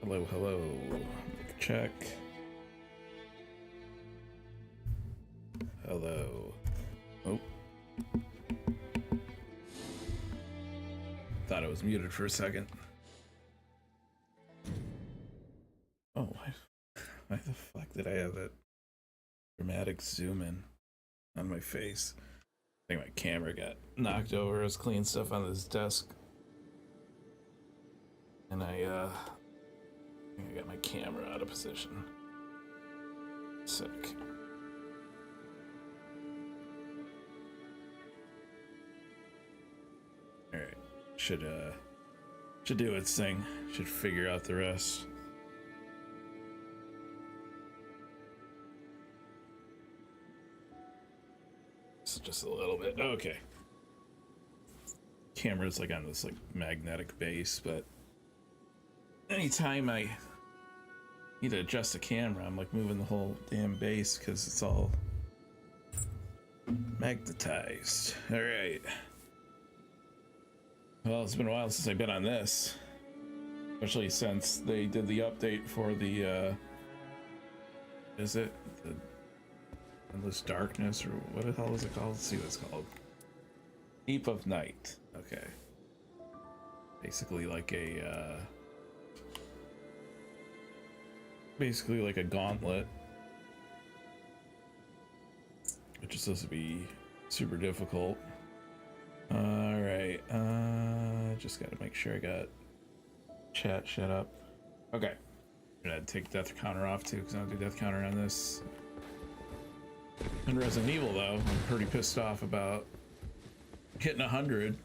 Hello, hello. Check. Hello. Oh. Thought it was muted for a second. Oh, why the fuck did I have that dramatic zoom in on my face? I think my camera got knocked over. I was cleaning stuff on this desk. And I got my camera out of position. Sick. Alright. Should do its thing. Should figure out the rest. Just a little bit. Okay. Camera's like on this like magnetic base, but anytime I need to adjust the camera, I'm like moving the whole damn base because it's all magnetized. All right. Well, it's been a while since I've been on this, especially since they did the update for the is it the Endless Darkness, or what the hell is it called? Let's see what it's called. Deep of Night. Okay. Basically like a gauntlet, which is supposed to be super difficult. All right. Just gotta make sure I got chat shut up. Okay. I'm gonna take death counter off too, because I don't do death counter on this. In Resident Evil, though, I'm pretty pissed off about hitting 100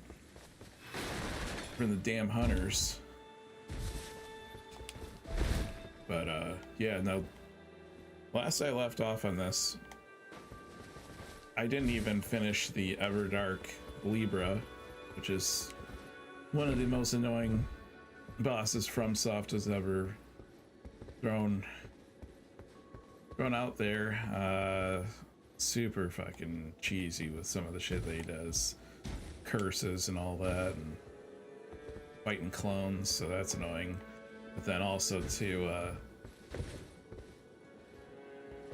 from the damn hunters. But, yeah, no. Last I left off on this, I didn't even finish the Everdark Libra, which is one of the most annoying bosses FromSoft has ever thrown out there. Super fucking cheesy with some of the shit that he does, curses and all that, and fighting clones, so that's annoying. But then also too,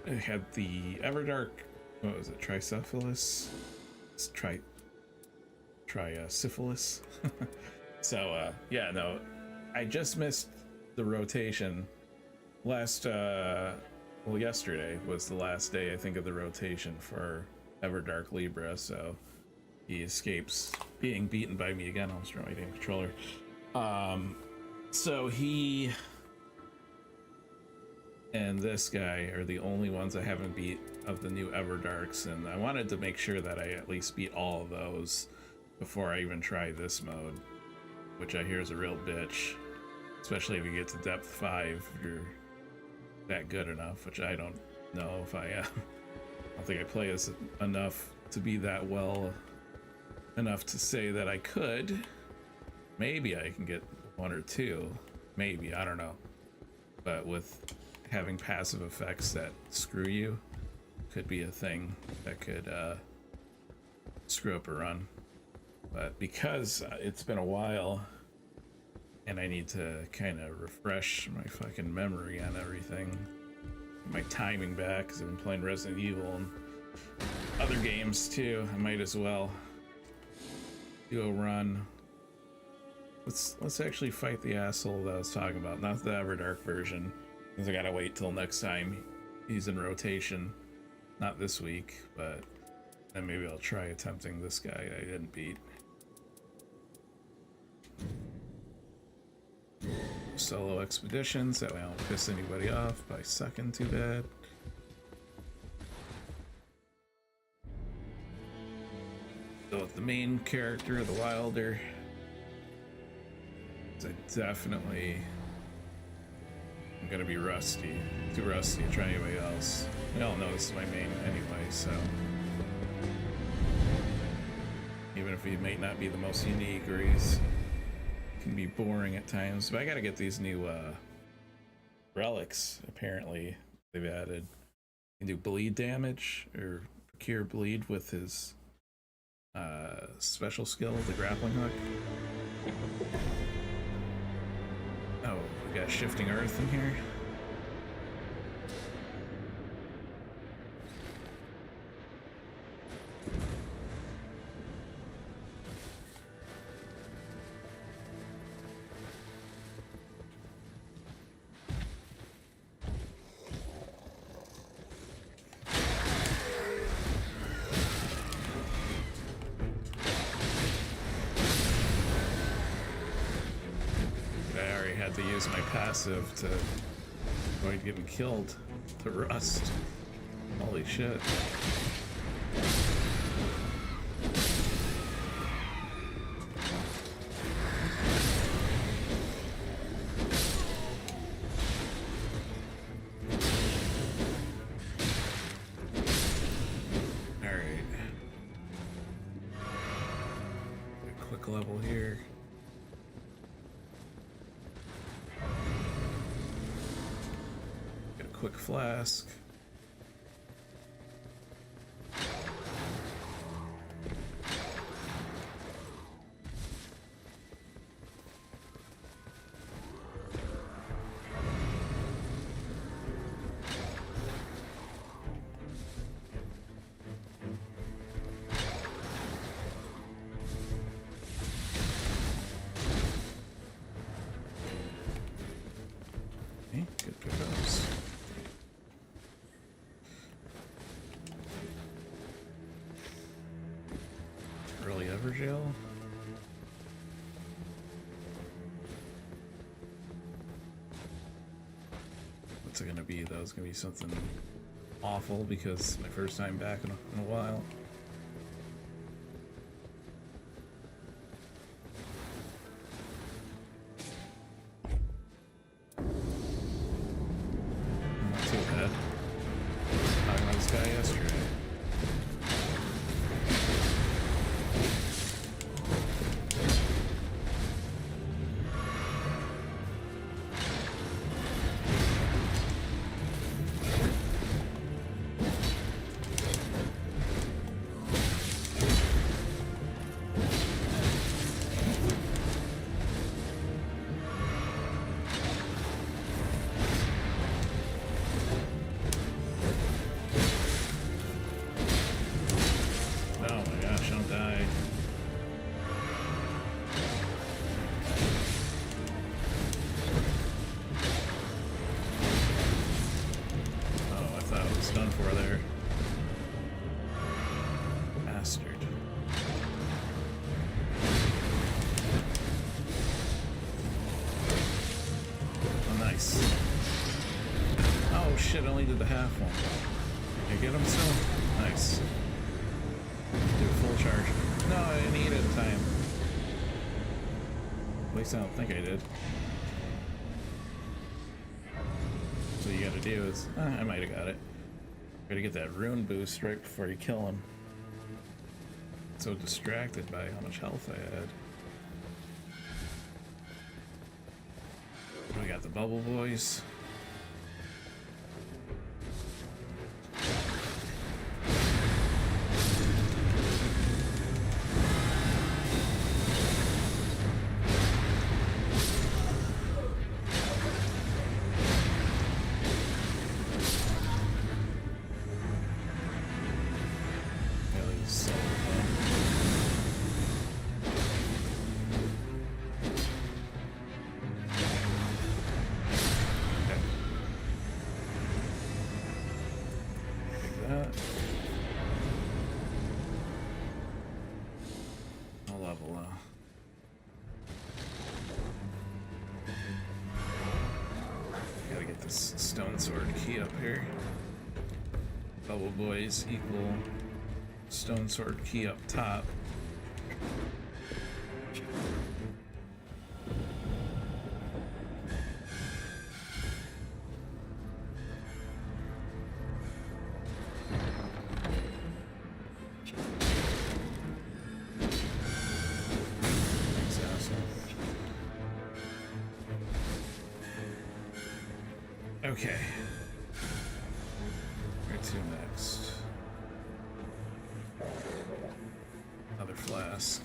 it had the Everdark, what was it, Tricephalus? It's Syphilis. So yeah, no, I just missed the rotation last well, yesterday was the last day, I think, of the rotation for Everdark Libra, so he escapes being beaten by me again. I almost threw my damn controller. So he and this guy are the only ones I haven't beat of the new Everdarks, and I wanted to make sure that I at least beat all of those before I even try this mode, which I hear is a real bitch, especially if you get to depth 5. You're that good enough, which I don't know if I am. I don't think I play as enough to be that well enough to say that I could. Maybe I can get 1 or 2, maybe, I don't know. But with having passive effects that screw you, could be a thing that could screw up a run. But because it's been a while and I need to kind of refresh my fucking memory on everything, my timing back, because I've been playing Resident Evil and other games too, I might as well do a run. Let's actually fight the asshole that I was talking about, not the Everdark version, because I gotta wait till next time he's in rotation, not this week. But then maybe I'll try attempting this guy I didn't beat. Solo expeditions, that way I don't piss anybody off by sucking too bad. So with the main character, the Wilder, I definitely am gonna be rusty, too rusty to try anybody else. We all know this is my main anyway, so even if he may not be the most unique, or he's can be boring at times, but I gotta get these new relics. Apparently they've added, you can do bleed damage or procure bleed with his special skill, the grappling hook. Oh, Got shifting earth in here. To use my passive to avoid getting killed to rust. Holy shit. Alright. A quick level here. Quick flask. Okay, good pickups. Early Evergel. What's it gonna be though? It's gonna be something awful because it's my first time back in a while. Not too bad. Talking about this guy yesterday. Done for there. Bastard. Oh, nice. Oh shit, I only did the half one. Can I get him still? Nice. Do a full charge. No, I didn't eat it in time. At least I don't think I did. So you gotta do is, I might have got it. Gotta get that rune boost right before you kill him. So distracted by how much health I had. We got the bubble boys. Stone sword key up here. Bubble boys equal stone sword key up top. Okay. Where to next? Another flask.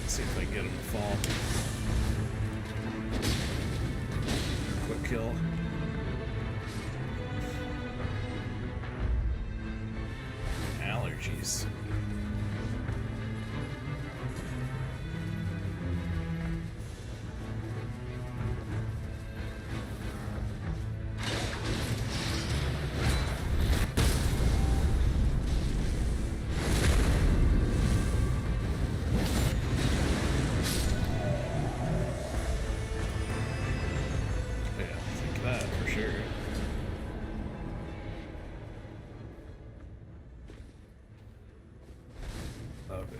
See if I can get him to fall. Quick kill. Allergies.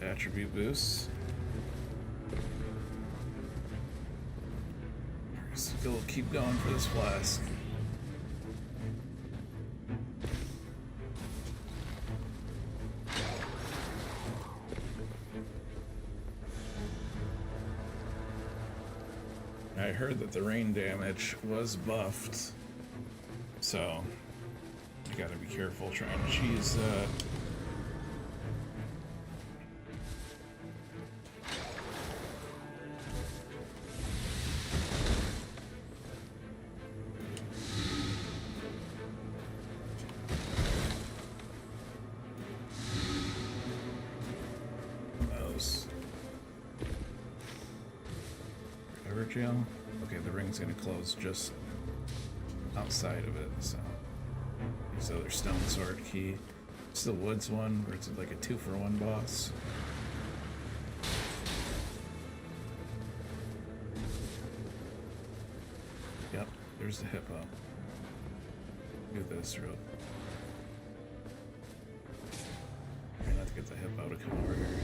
Attribute boosts. Still keep going for this flask. I heard that the rain damage was buffed, so you gotta be careful trying to cheese that. Jail. Okay, the ring's gonna close just outside of it, so this other stone sword key. It's the woods one where it's like a 2-for-1 boss. Yep, there's the hippo. Do this real. Try not to get the hippo to come over here.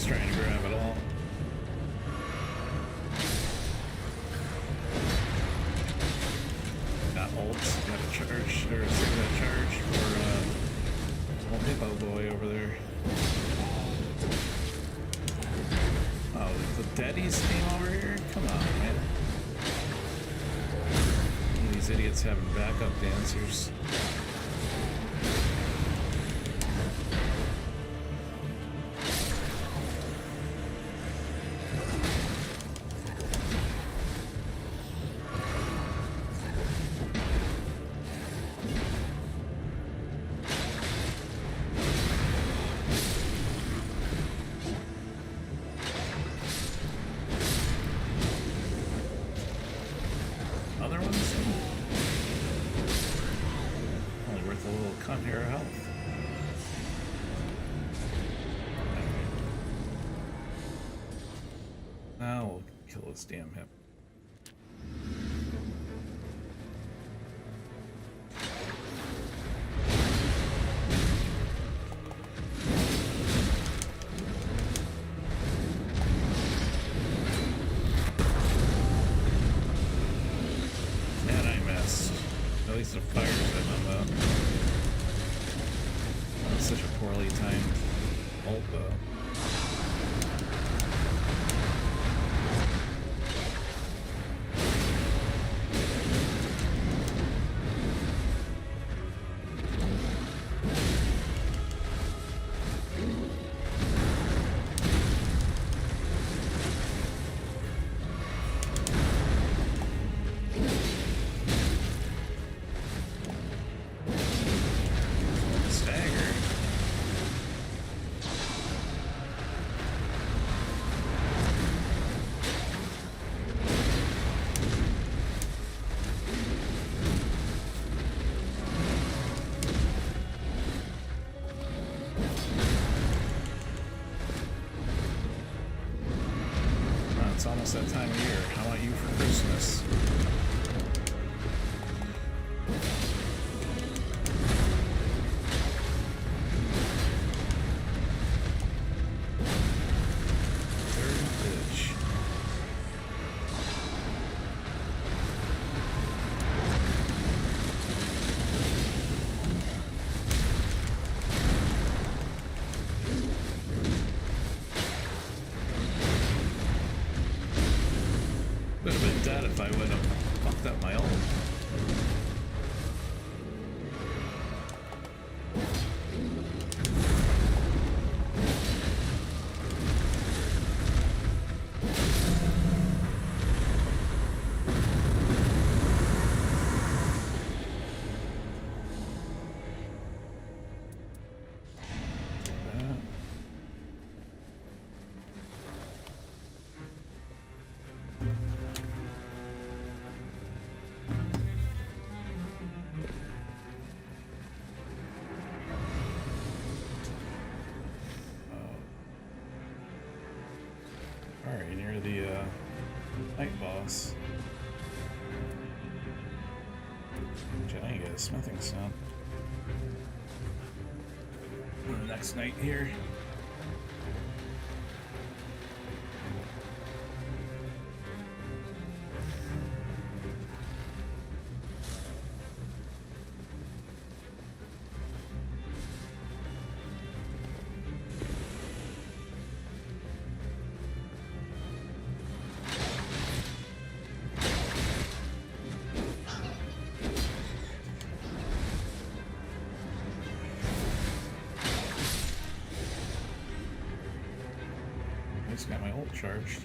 Trying to grab it all. Got ults, got a charge, or a charge for old hippo boy over there. Oh, the daddies came over here? Come on, man. These idiots having backup dancers. This damn hip. And I missed. At least the fires him up. That's such a poorly timed ult though. that time of year. How about you for Christmas? Would have been dead if I would have fucked up my ult. Alright, near the night boss. Which I ain't get a smithing stone. The next night here. I just got my ult charged.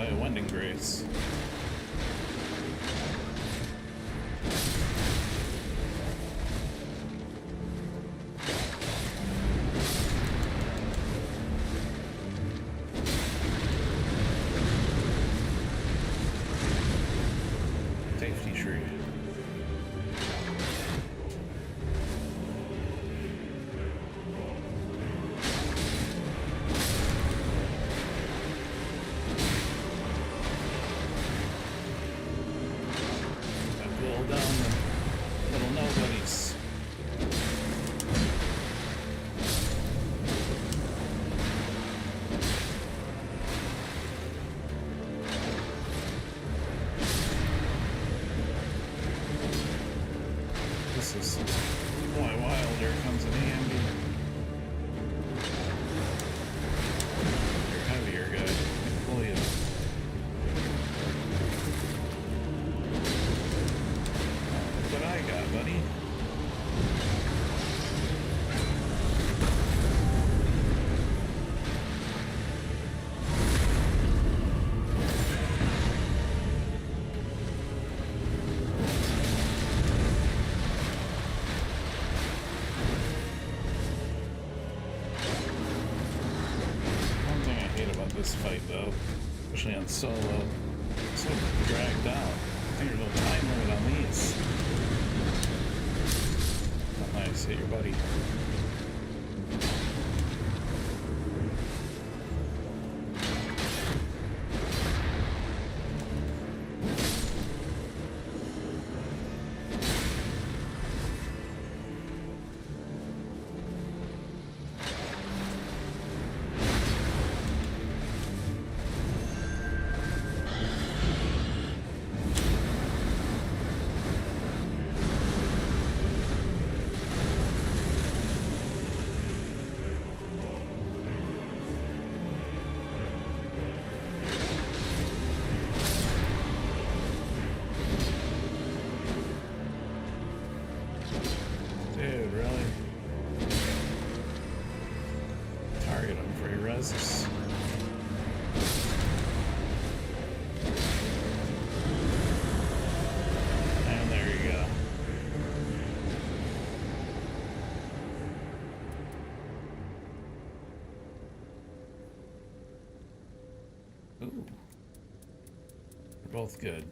by a wending grace. Safety tree. This is why wild. Here comes an Andy. You're heavier, guy. I can pull you. Look what I got, buddy. This fight though, especially on solo, so dragged out. I think there's no time limit on these. Oh, nice, hit your buddy. Dude, really? Target him for your reses. And there you go. Ooh. They're both good.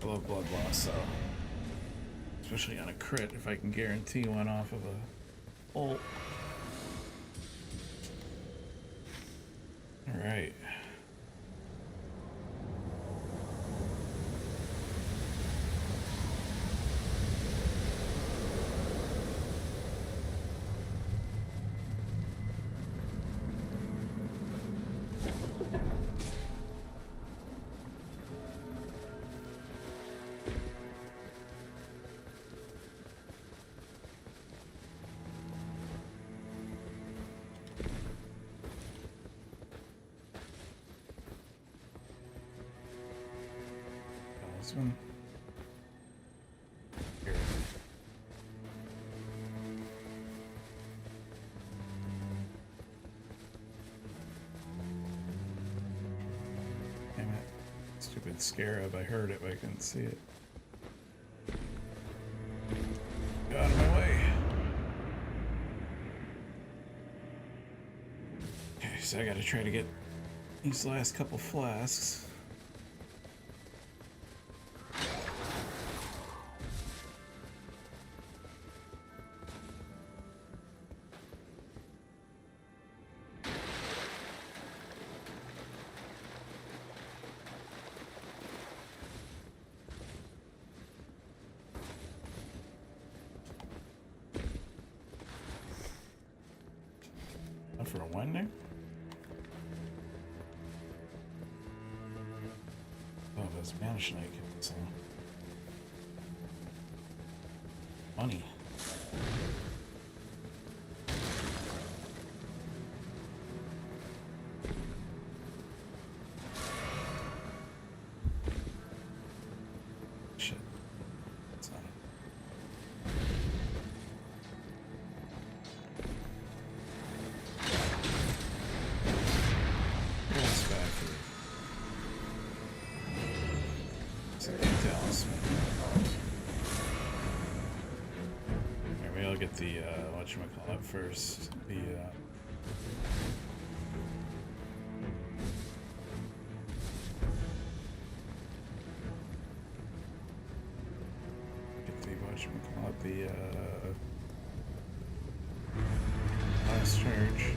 I love blood loss, so. Especially on a crit, if I can guarantee one off of a ult. Alright. This one. Here. Damn it. Stupid scarab. I heard it, but I couldn't see it. Get out of my way. Okay, so I gotta try to get these last couple flasks. For a wending? Oh, that's Spanish snake. So money. Shit. That's not it. Yes, back here. talisman. Maybe I'll get the whatchamacallit first. The whatchamacallit, the last charge.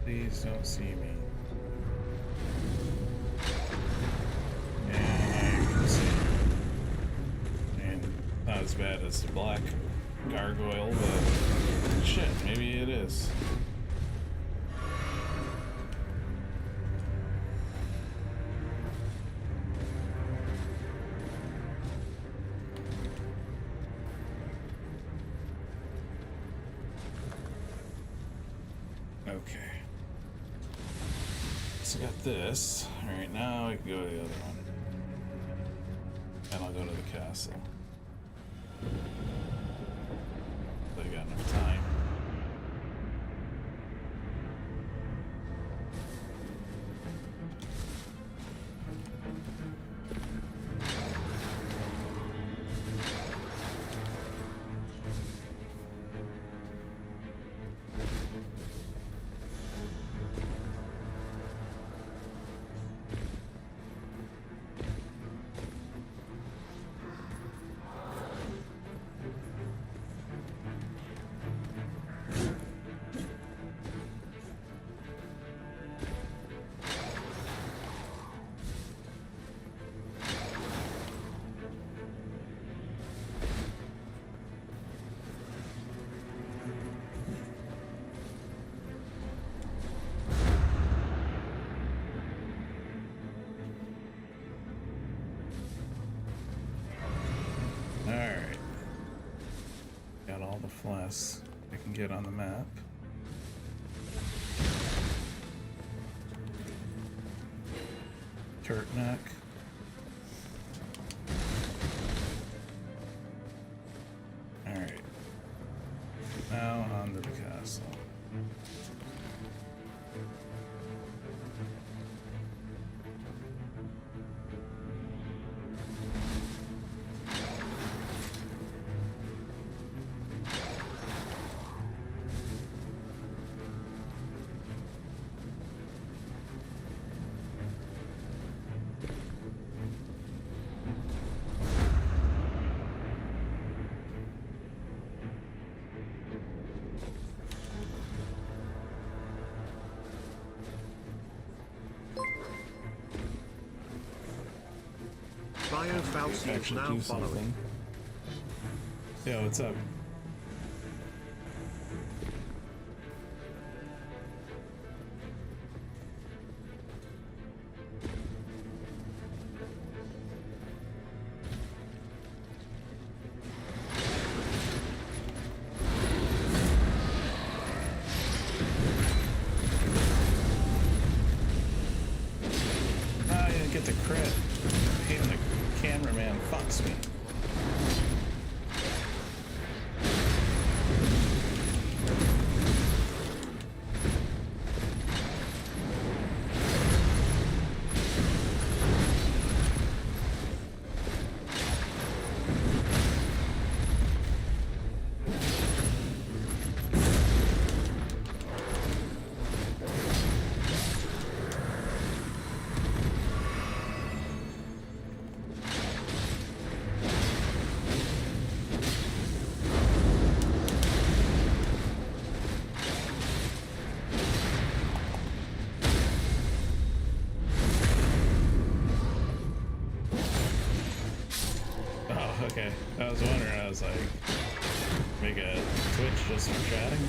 Please don't see me. And I can see. And not as bad as the black gargoyle, but shit, maybe it is. Okay. So I got this. Alright, now I can go to the other one. And I'll go to the castle. I got enough time. Flasks I can get on the map. Turtneck. Alright. Now on to the castle. Actually now do something. Yeah, what's up? was like, make a Twitch just for chatting.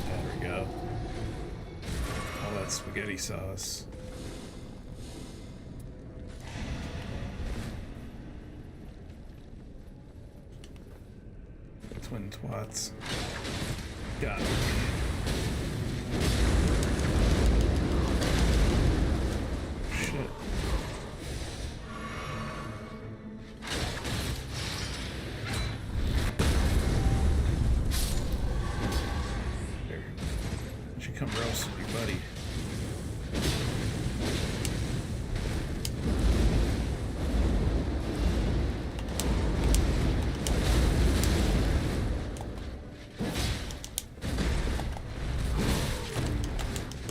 There we go. All that spaghetti sauce. Twin twats. Got it. Shit. Here. You should come roast with your buddy.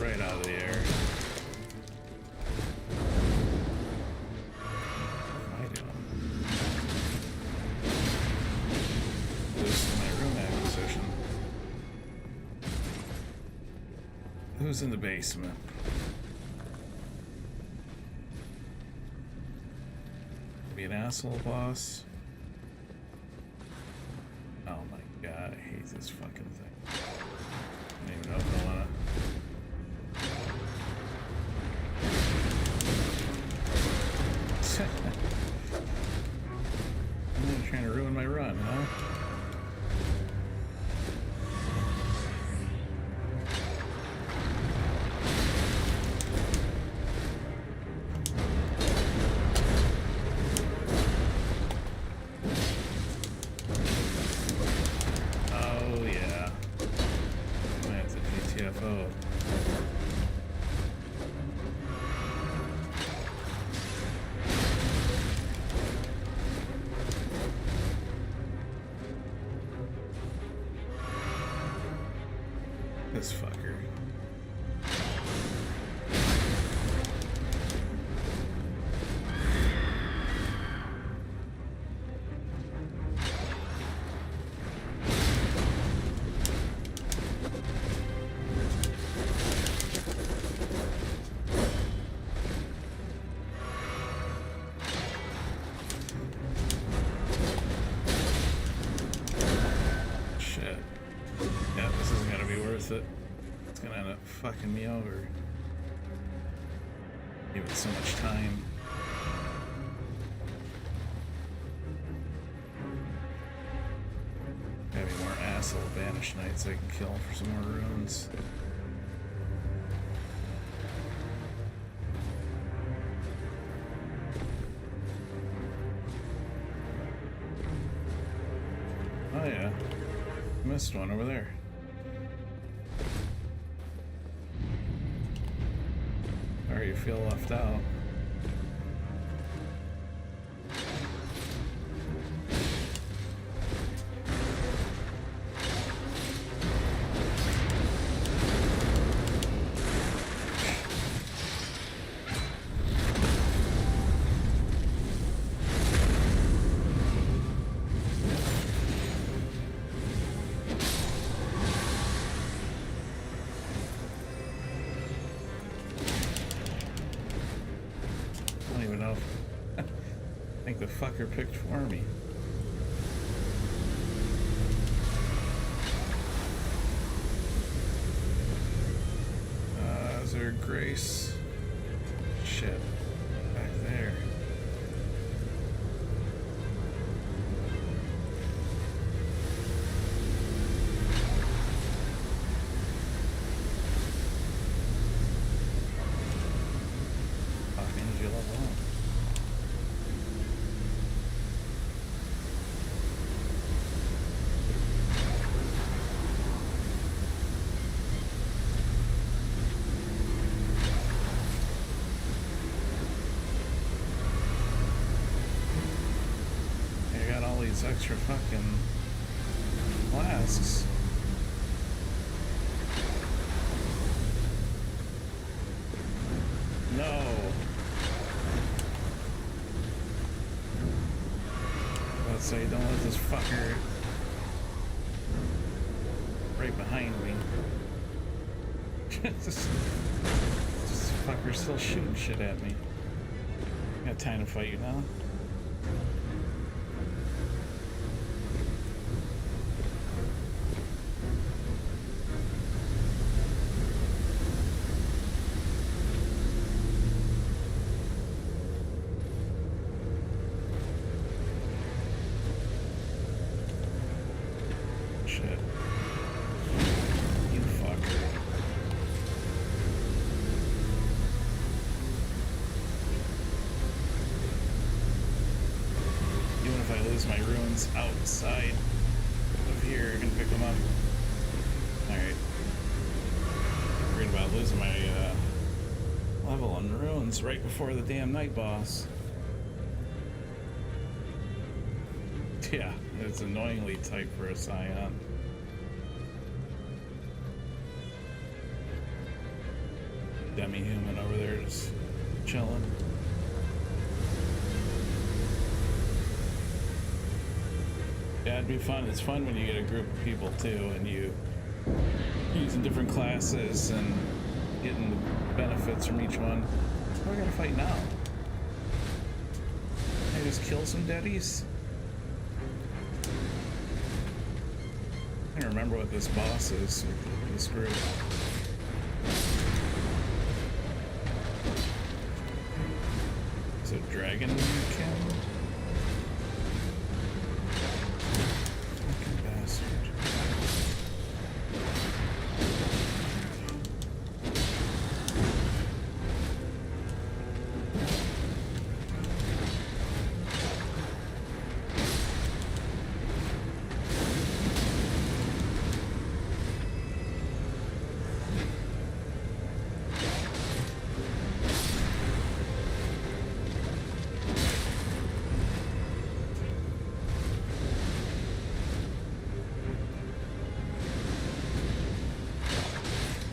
Right out of the air. What am I doing? This is my room acquisition. Who's in the basement? Be an asshole boss? Oh my god, I hate this fucking thing. I don't even know if I wanna. You're trying to ruin my run, huh? Oh yeah. I have the GTFO. This fucker. Shit. Yeah, this isn't gonna be worth it. It's gonna end up fucking me over. Give it so much time. Maybe more asshole banished knights I can kill for some more runes. Oh yeah. Missed one over there. Or you feel left out. I don't even know if I think the fucker picked for me. Is there Grace? Shit. Back there. Energy level up. I got all these extra fucking flasks. No. Let's say don't let this fucker right behind me. This fucker's still shooting shit at me. Got time to fight you now. Shit. You fucker. Even if I lose my runes outside of here, I can pick them up. Alright. Worried about losing my level on runes right before the damn night boss. Yeah, it's annoyingly tight for a Scion. Demi-human over there just chilling. Yeah, it'd be fun. It's fun when you get a group of people too, and you using different classes and getting the benefits from each one. What are we gonna fight now? Can I just kill some deadies? I don't remember what this boss is with this group. Is it dragon kin? Fucking bastard.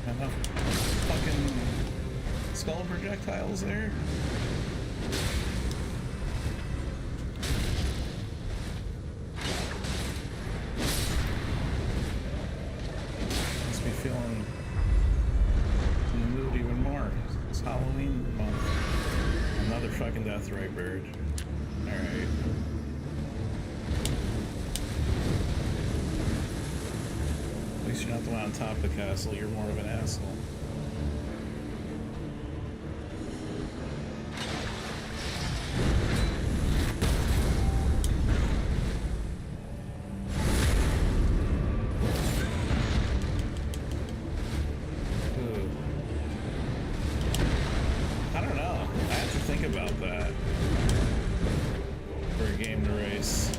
Enough fucking skull projectiles there. Must be feeling in the mood even more. It's Halloween month. Another fucking Deathray bird. Alright. At least you're not the one on top of the castle, you're more of an asshole. Ooh. I don't know. I have to think about that for a game to race.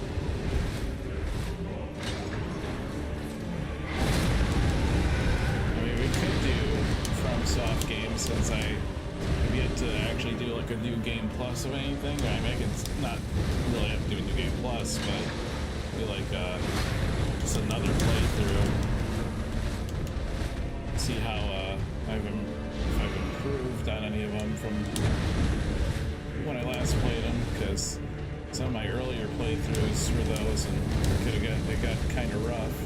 Soft games, since I have yet to actually do like a new game plus of anything. I mean, I can not really have to do a new game plus, but do like just another playthrough. See how if I've improved on any of them from when I last played them, because some of my earlier playthroughs were those, and it got kind of rough.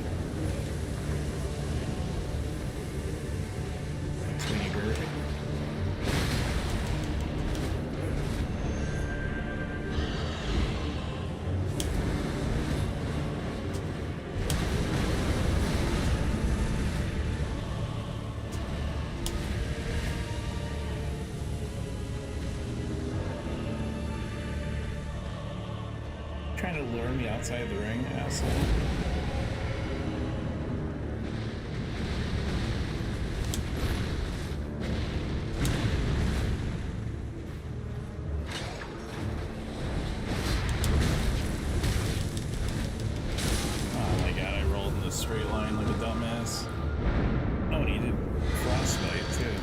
Trying to lure me outside the ring, asshole. Oh my god, I rolled in a straight line like a dumbass. Oh, and he did frostbite too.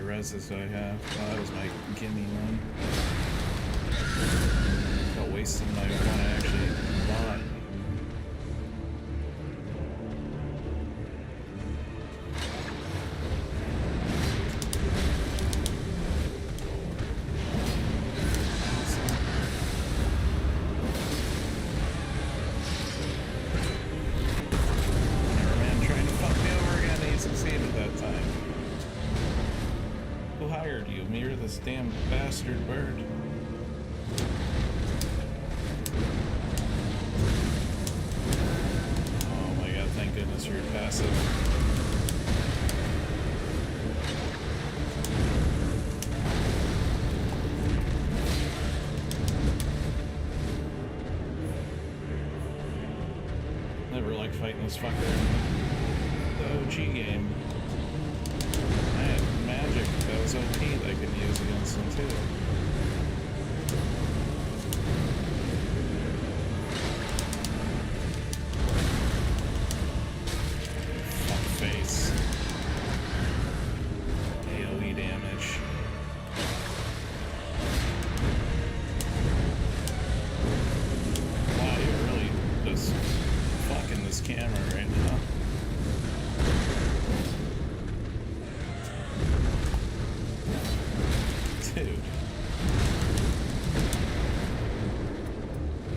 Reses I have. Oh, that was my gimme one. Got wasted my one I actually bought. fired you? You're this damn bastard bird. Oh my god, thank goodness you're passive. Never like fighting this fucker in the OG game. I had magic that was OP that I could use against him too. Fuck face. AoE damage. Wow, you're really just fucking this camera right now. Dude.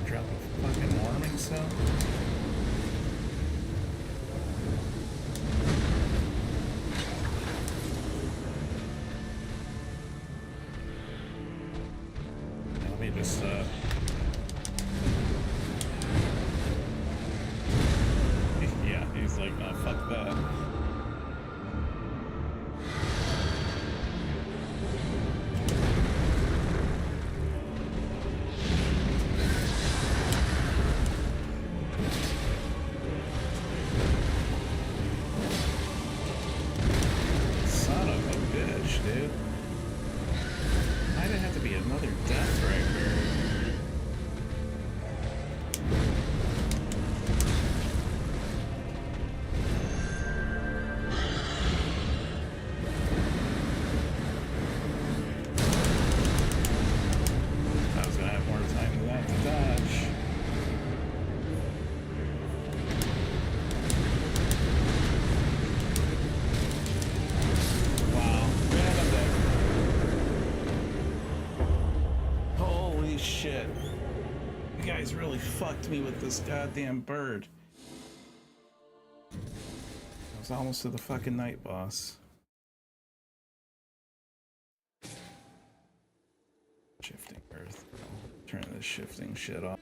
Drop a fucking warming cell? Let me just yeah, he's like, no, fuck that. Son of a bitch, dude. Why'd it have to be another death right here? I was gonna have more time than that to dodge. Wow, man, I'm dead. Holy shit. You guys really fucked me with this goddamn bird. I was almost to the fucking night boss. Shifting earth. Turn this shifting shit off.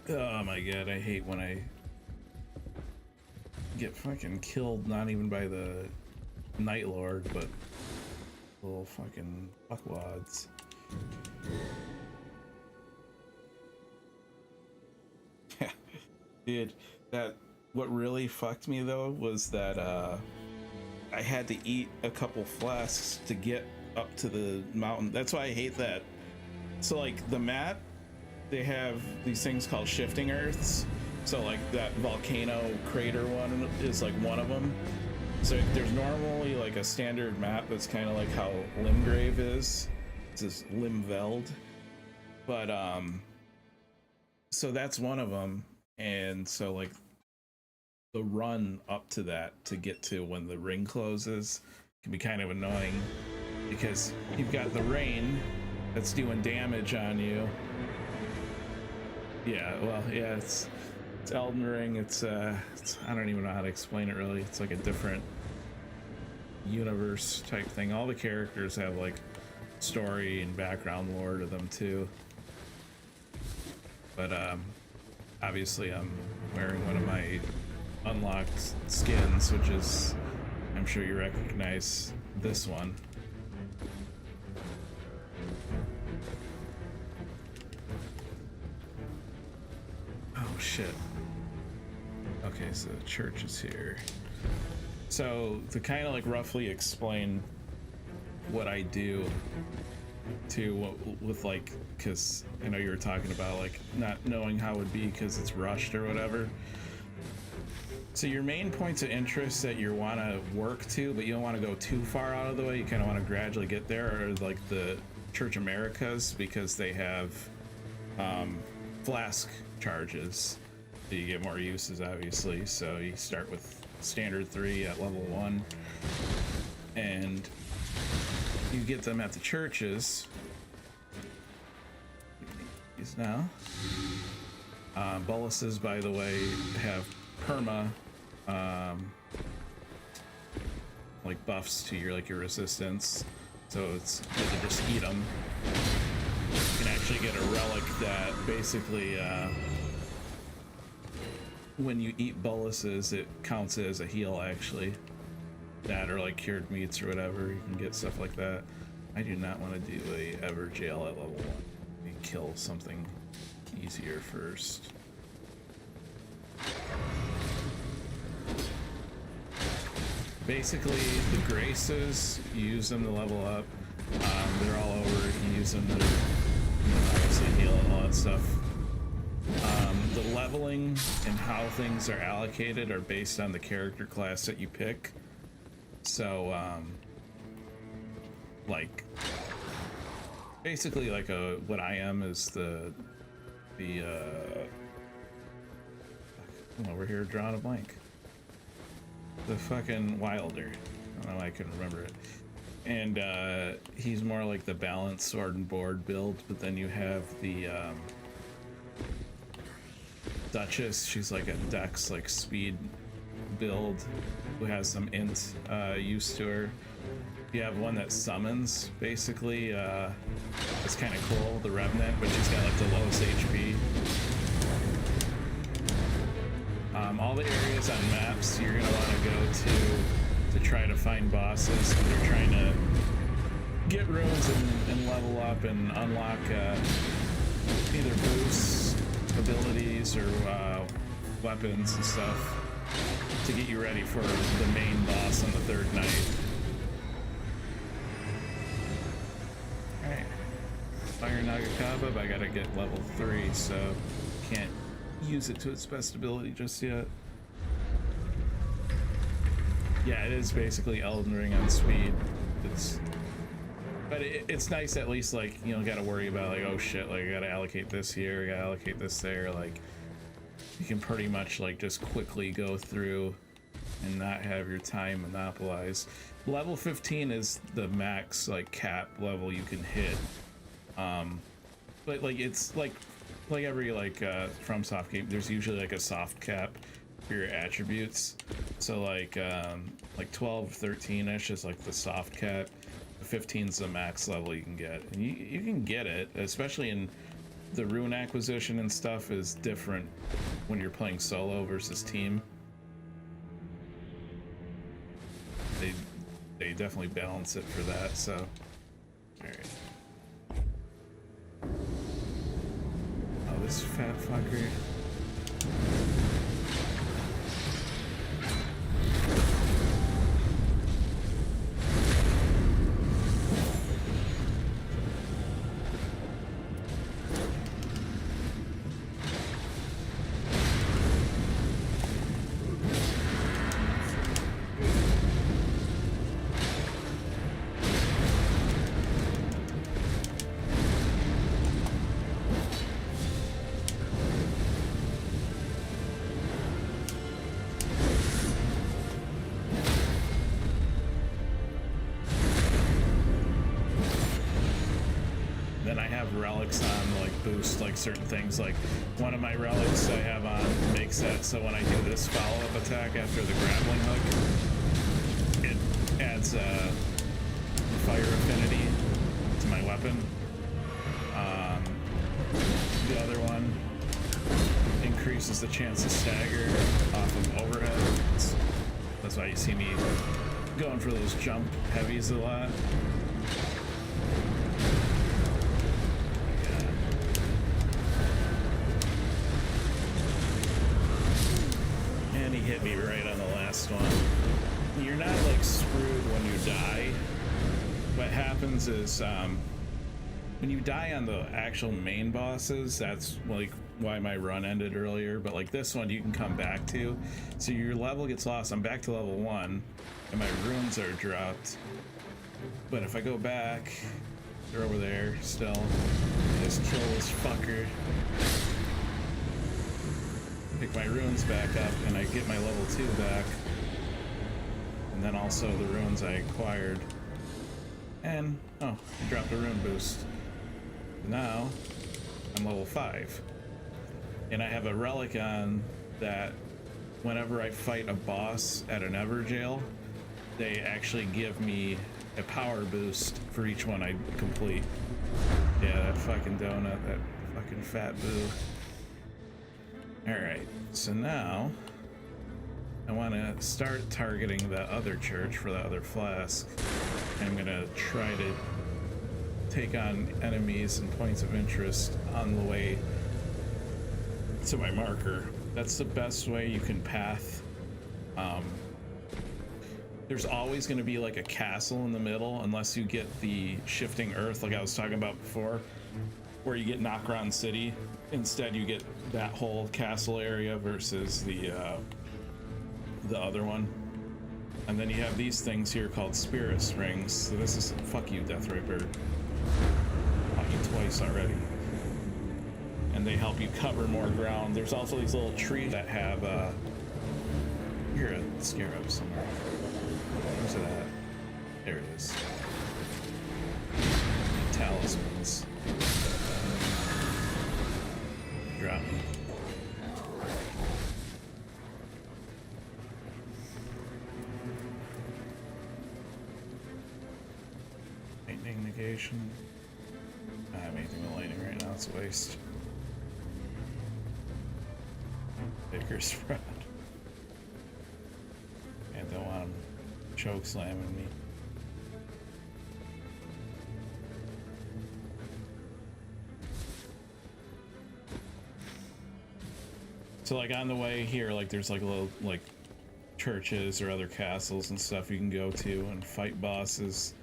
Oh my god, I hate when I get fucking killed, not even by the Night Lord, but little fucking fuckwads. Dude, what really fucked me though was that I had to eat a couple flasks to get up to the mountain. That's why I hate that. So like the map, they have these things called shifting earths. So like that volcano crater one is like one of them. So there's normally like a standard map that's kind of like how Limgrave is. It's this Limveld. But so that's one of them. And so like the run up to that to get to when the ring closes can be kind of annoying because you've got the rain that's doing damage on you. Yeah, well, yeah, it's Elden Ring. It's I don't even know how to explain it really. It's like a different universe type thing. All the characters have like story and background lore to them too. But obviously I'm wearing one of my unlocked skins, which is, I'm sure you recognize this one. Oh shit. Okay, so the church is here. So to kind of like roughly explain what I do to with like, because I know you were talking about like not knowing how it would be because it's rushed or whatever. So your main points of interest that you want to work to, but you don't want to go too far out of the way, you kind of want to gradually get there, are like the Church Americas, because they have flask charges. So you get more uses, obviously. So you start with standard 3 at level 1, and you get them at the churches. These now. Boluses, by the way, have perma like buffs to your resistance, so it's you can just eat them. You can actually get a relic that basically when you eat boluses, it counts as a heal actually. That or like cured meats or whatever, you can get stuff like that. I do not want to do a ever jail at level 1. Let me kill something easier first. Basically, the graces, you use them to level up. They're all over. You can use them to obviously heal and all that stuff. The leveling and how things are allocated are based on the character class that you pick. So, like, basically, like what I am is the over here drawing a blank. The fucking Wilder. I don't know why I couldn't remember it. And he's more like the balanced sword and board build, but then you have the Duchess. She's like a dex, like speed build, who has some int use to her. You have one that summons, basically. It's kind of cool, the Revenant, but she's got like the lowest HP. All the areas on maps you're gonna want to go to try to find bosses. You're trying to get runes and level up and unlock either boosts, abilities, or weapons and stuff to get you ready for the main boss on the third night. Alright. Fire Nagakaba, but I gotta get level 3, so can't use it to its best ability just yet. Yeah, it is basically Elden Ring on speed. But it's nice at least, like, you don't gotta worry about like, oh shit, like I gotta allocate this here, I gotta allocate this there. Like, you can pretty much like just quickly go through and not have your time monopolized. Level 15 is the max like cap level you can hit. But like it's like every like FromSoft game, there's usually like a soft cap for your attributes. So like 12, 13ish is like the soft cap. 15 is the max level you can get, and you can get it, especially in the rune acquisition and stuff is different when you're playing solo versus team. They definitely balance it for that. So, all right. Oh, this fat fucker. Relics on like boost like certain things. Like one of my relics I have on makes that so when I do this follow-up attack after the grappling hook, it adds fire affinity to my weapon. The other one increases the chance to stagger off of overhead. That's why you see me going for those jump heavies a lot. Hit me right on the last one. You're not like screwed when you die. What happens is when you die on the actual main bosses, that's like why my run ended earlier, but like this one you can come back to, so your level gets lost. I'm back to level 1 and my runes are dropped, but if I go back, they're over there still. Just kill this fucker, pick my runes back up, and I get my level 2 back, and then also the runes I acquired, and oh, I dropped a rune boost. Now I'm level 5. And I have a relic on that whenever I fight a boss at an Everjail, they actually give me a power boost for each one I complete. Yeah, that fucking donut, that fucking fat boo. Alright, so now I want to start targeting the other church for the other flask. I'm going to try to take on enemies and points of interest on the way to my marker. That's the best way you can path. There's always going to be like a castle in the middle unless you get the shifting earth like I was talking about before, where you get Nightreign City. Instead you get that whole castle area versus the other one. And then you have these things here called spirit springs. So this is, fuck you, Death Raper. Fought you twice already. And they help you cover more ground. There's also these little trees that have here a scarab somewhere. Where's it at? There it is. Talismans. Drop me. Lightning negation. I don't have anything with lightning right now, it's a waste. Baker's spread. I don't want him choke slamming me. So like on the way here, like there's like little like churches or other castles and stuff you can go to and fight bosses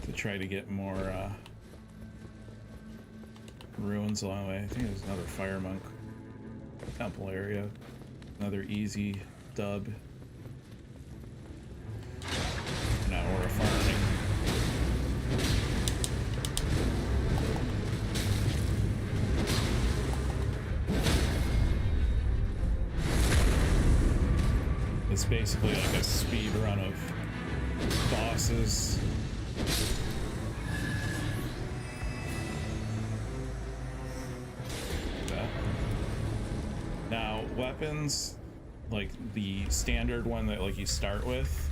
to try to get more ruins along the way. I think there's another fire monk temple area. Another easy dub. Now we're farming. It's basically like a speed run of bosses. Now weapons, like the standard one that like you start with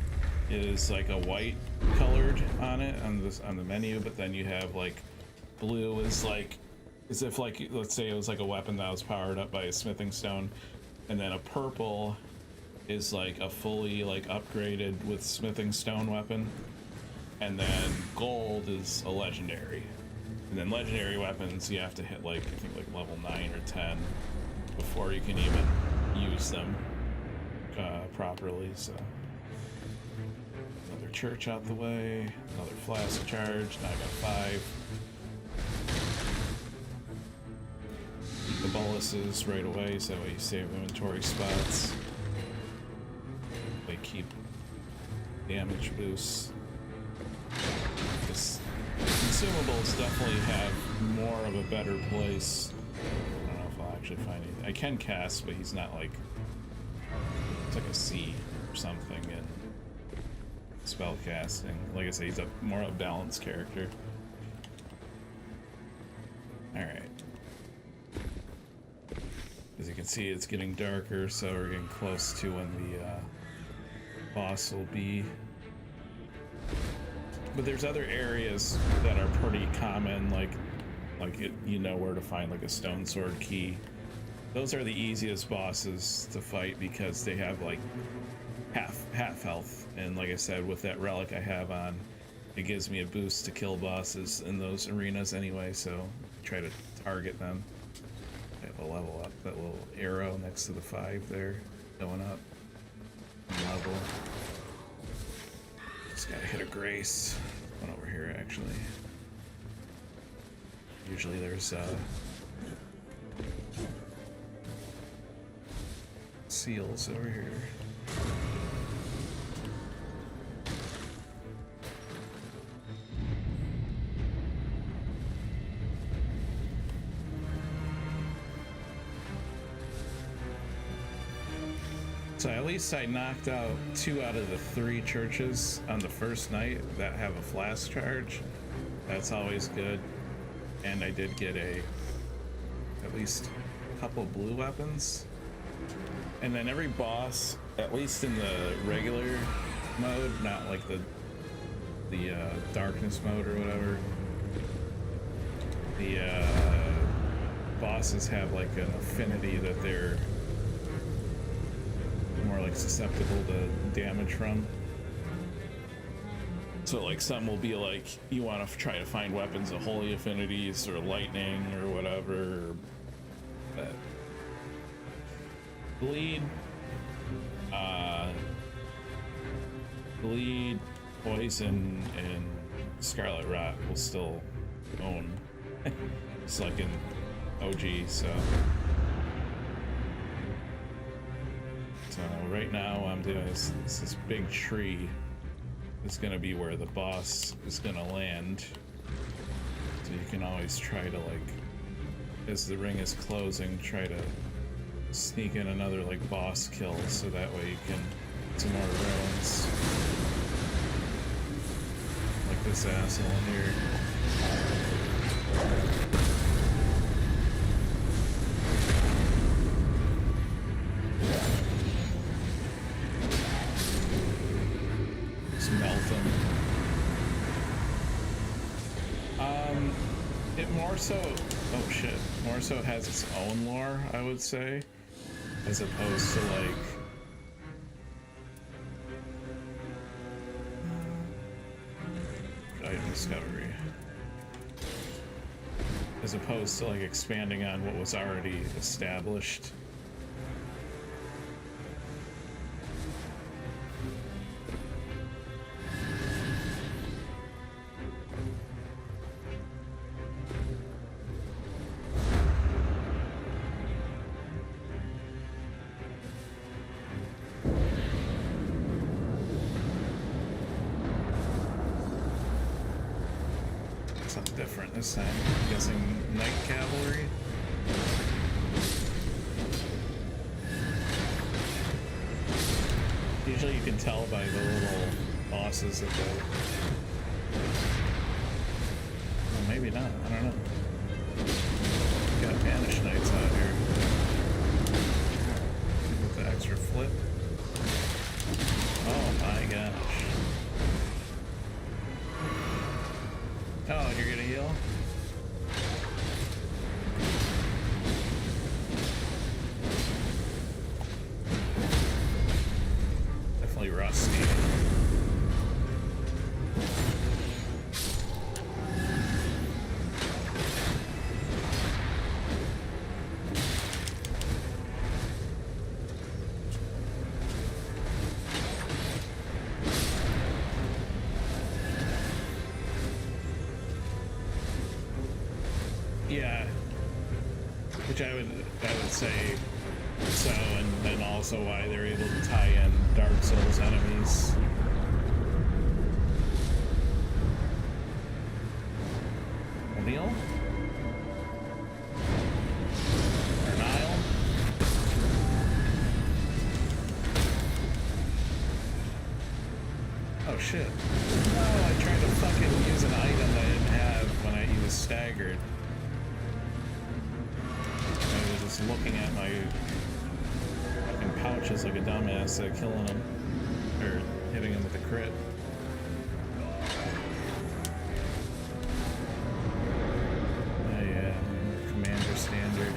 is like a white colored on it on the menu, but then you have like blue is like as if like let's say it was like a weapon that was powered up by a smithing stone, and then a purple is like a fully like upgraded with smithing stone weapon, and then gold is a legendary, and then legendary weapons you have to hit like I think like level 9 or 10 before you can even use them properly. So another church out the way, another flask charge. Now I got 5. Eat the boluses right away so that way you save inventory spots. They keep damage boosts. Because consumables definitely have more of a better place. I don't know if I'll actually find anything. I can cast, but he's not like, it's like a C or something in spell casting. Like I say, he's a more of a balanced character. Alright. As you can see, it's getting darker, so we're getting close to when the boss will be. But there's other areas that are pretty common, like you know where to find like a stone sword key. Those are the easiest bosses to fight because they have like half health, and like I said, with that relic I have on, it gives me a boost to kill bosses in those arenas anyway, so try to target them. I have a level up, that little arrow next to the 5 there, going up in level. Just gotta hit a grace. One over here actually. Usually there's seals over here. So at least I knocked out 2 out of the 3 churches on the first night that have a flask charge. That's always good. And I did get at least couple blue weapons. And then every boss, at least in the regular mode, not like the darkness mode or whatever, the bosses have like an affinity that they're more like susceptible to damage from. So like some will be like you want to try to find weapons of holy affinities or lightning or whatever. But bleed, poison, and scarlet rot will still own. It's like in OG, so right now I'm doing this big tree. It's gonna be where the boss is gonna land. So you can always try to, like, as the ring is closing, try to sneak in another like boss kill, so that way you can get some more ruins. Like this asshole here. Just melt them. It more so, oh shit, more so has its own lore, I would say, as opposed to like item discovery, as opposed to like expanding on what was already established. Something different this time. I'm guessing Night Cavalry. Usually you can tell by the little bosses that they... Well, maybe not. I don't know. Got Banish Knights out here. With the extra flip. Oh my gosh. Oh, you're gonna heal? Definitely rusty. Yeah, which I would say so, and then also why they're able to tie in Dark Souls enemies. O'Neill? Or Nile? Oh shit. Oh, I tried to fucking use an item I didn't have when he was staggered. Just looking at my fucking pouches like a dumbass, killing him, or hitting him with a crit. Oh yeah, Commander Standard.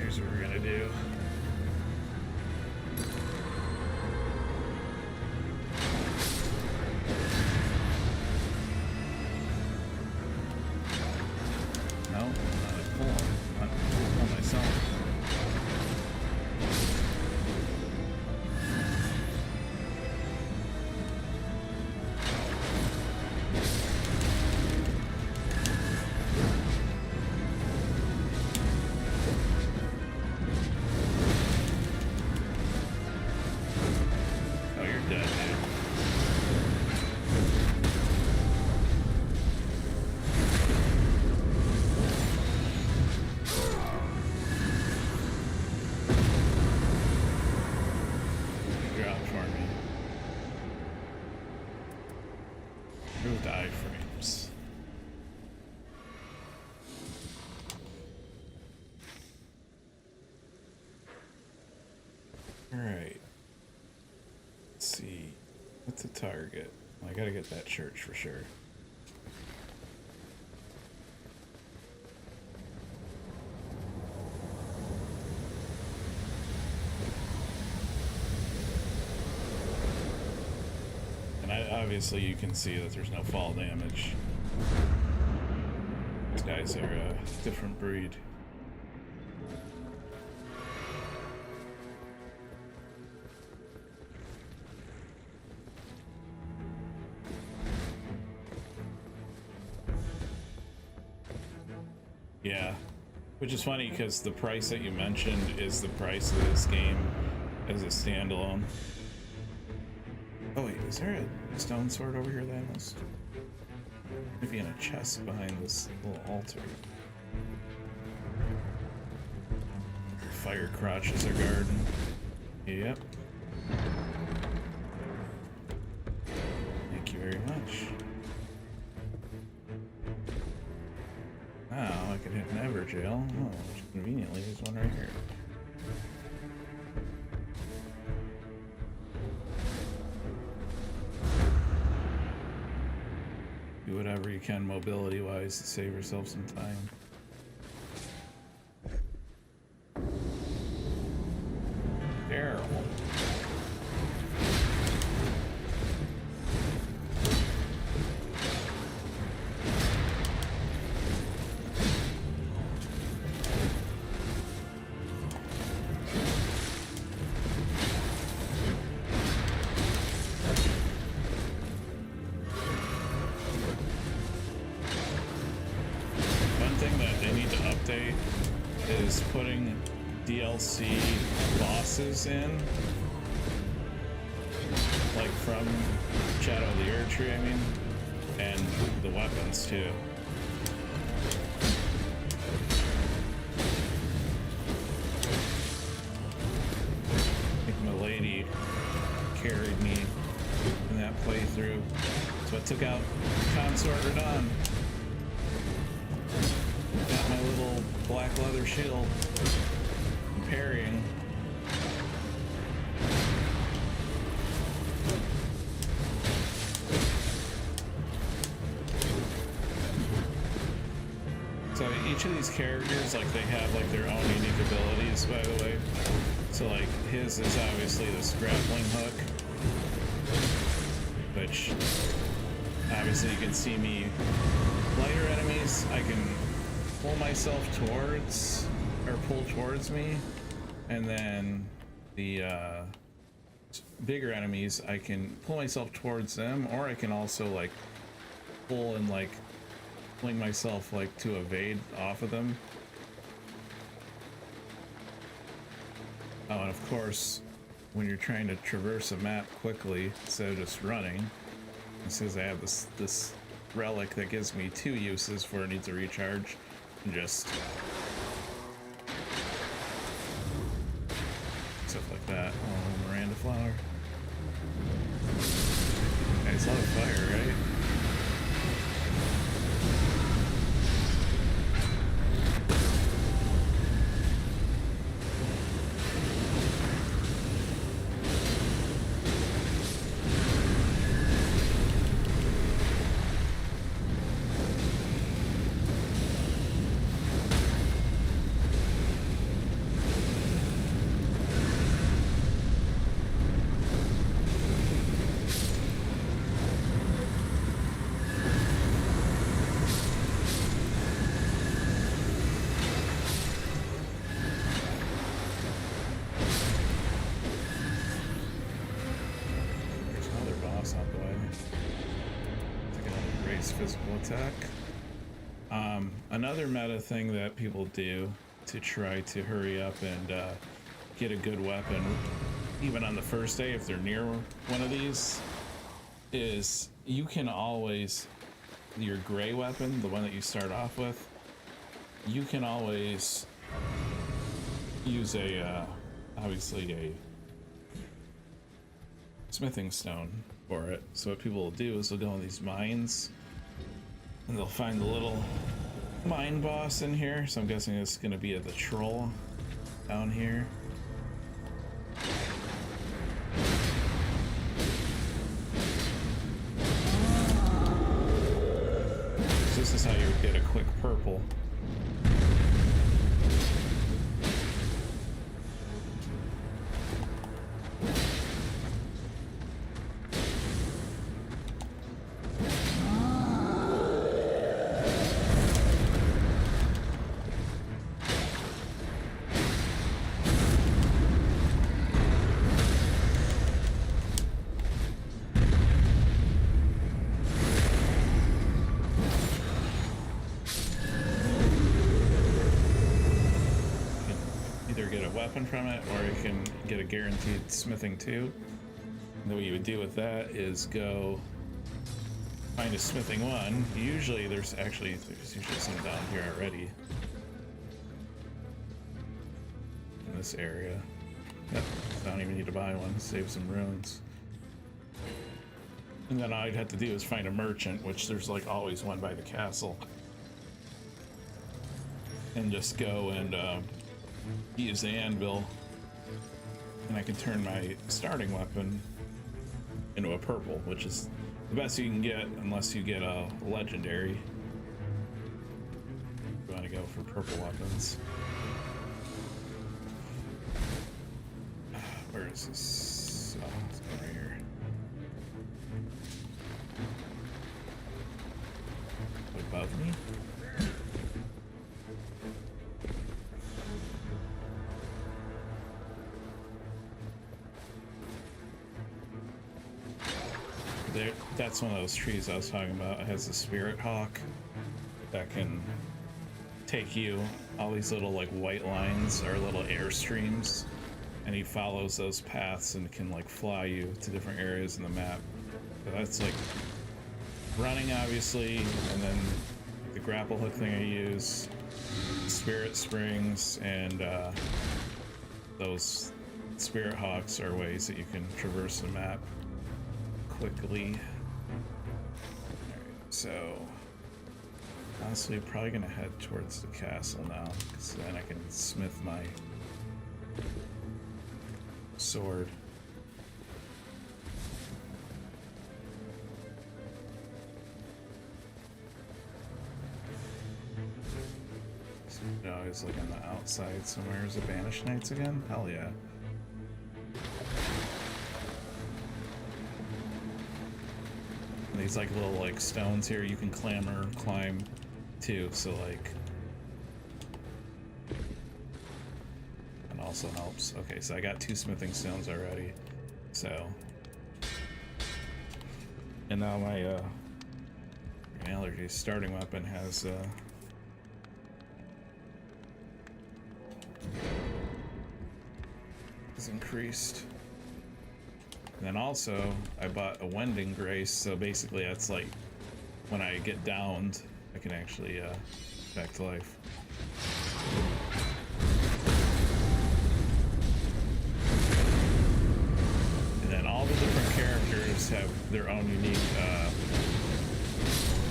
here's what we're gonna do. No, not a pull. Not pull myself. Alright. Let's see. What's the target? Well, I gotta get that church for sure. And obviously you can see that there's no fall damage. These guys are a different breed. Yeah, which is funny because the price that you mentioned is the price of this game as a standalone. Oh wait, is there a stone sword over here that I missed? Maybe in a chest behind this little altar. Fire crotches are guarding. Yep. Thank you very much. Now I can hit Never Jail. Oh, which conveniently there's one right here. Do whatever you can mobility wise to save yourself some time. Daryl. Is putting DLC bosses in, like from Shadow of the Erdtree, I mean, and the weapons too. I think my lady carried me in that playthrough. So I took out Consort Radon. Got my little black leather shield and parrying. So each of these characters, like, they have like their own unique abilities, by the way. So like his is obviously this grappling hook, which obviously you can see me lighter enemies, I can pull myself towards, or pull towards me, and then the bigger enemies, I can pull myself towards them, or I can also like pull and like fling myself like to evade off of them. Oh, and of course, when you're trying to traverse a map quickly instead of just running, it says I have this relic that gives me 2 uses for it needs to recharge. Just stuff like that. Oh, Miranda flower. Okay, it's a lot of fire, right? physical attack. Another meta thing that people do to try to hurry up and get a good weapon, even on the first day if they're near one of these, is you can always, your gray weapon, the one that you start off with, you can always use a obviously a smithing stone for it. So what people will do is they'll go in these mines and they'll find the little mine boss in here. So I'm guessing it's going to be the troll down here. So this is how you would get a quick purple. From it, or you can get a guaranteed smithing 2. And what you would do with that is go find a smithing 1. Usually there's usually some down here already in this area. Yep, I don't even need to buy one, save some runes. And then all I'd have to do is find a merchant, which there's like always one by the castle, and just go and use the anvil, and I can turn my starting weapon into a purple, which is the best you can get unless you get a legendary. You want to go for purple weapons. Where is this? Oh, it's right here. Above me? That's one of those trees I was talking about. It has a spirit hawk that can take you. All these little like white lines are little airstreams, and he follows those paths and can like fly you to different areas in the map. So that's like running, obviously, and then the grapple hook thing I use, spirit springs, and those spirit hawks are ways that you can traverse the map quickly. So honestly, probably gonna head towards the castle now, because then I can smith my sword. So, no, he's like on the outside somewhere. Is it Banished Knights again? Hell yeah. These like little like stones here you can climb too, so like, and also helps. Okay, so I got 2 smithing stones already, so, and now my allergy starting weapon has increased. And then also, I bought a Wending Grace, so basically that's like, when I get downed, I can actually back to life. And then all the different characters have their own unique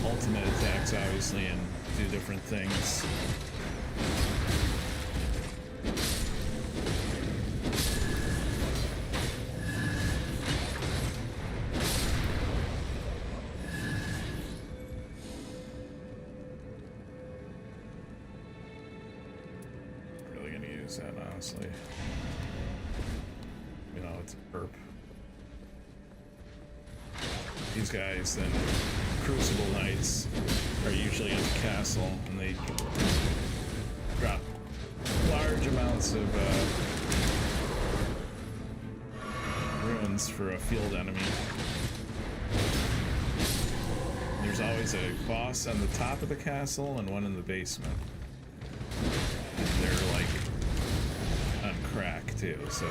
ultimate attacks, obviously, and do different things. That honestly, you know, it's a perp. These guys, then Crucible Knights, are usually in the castle, and they drop large amounts of runes for a field enemy. There's there's always a boss on the top of the castle and one in the basement. And they're like on crack too, so.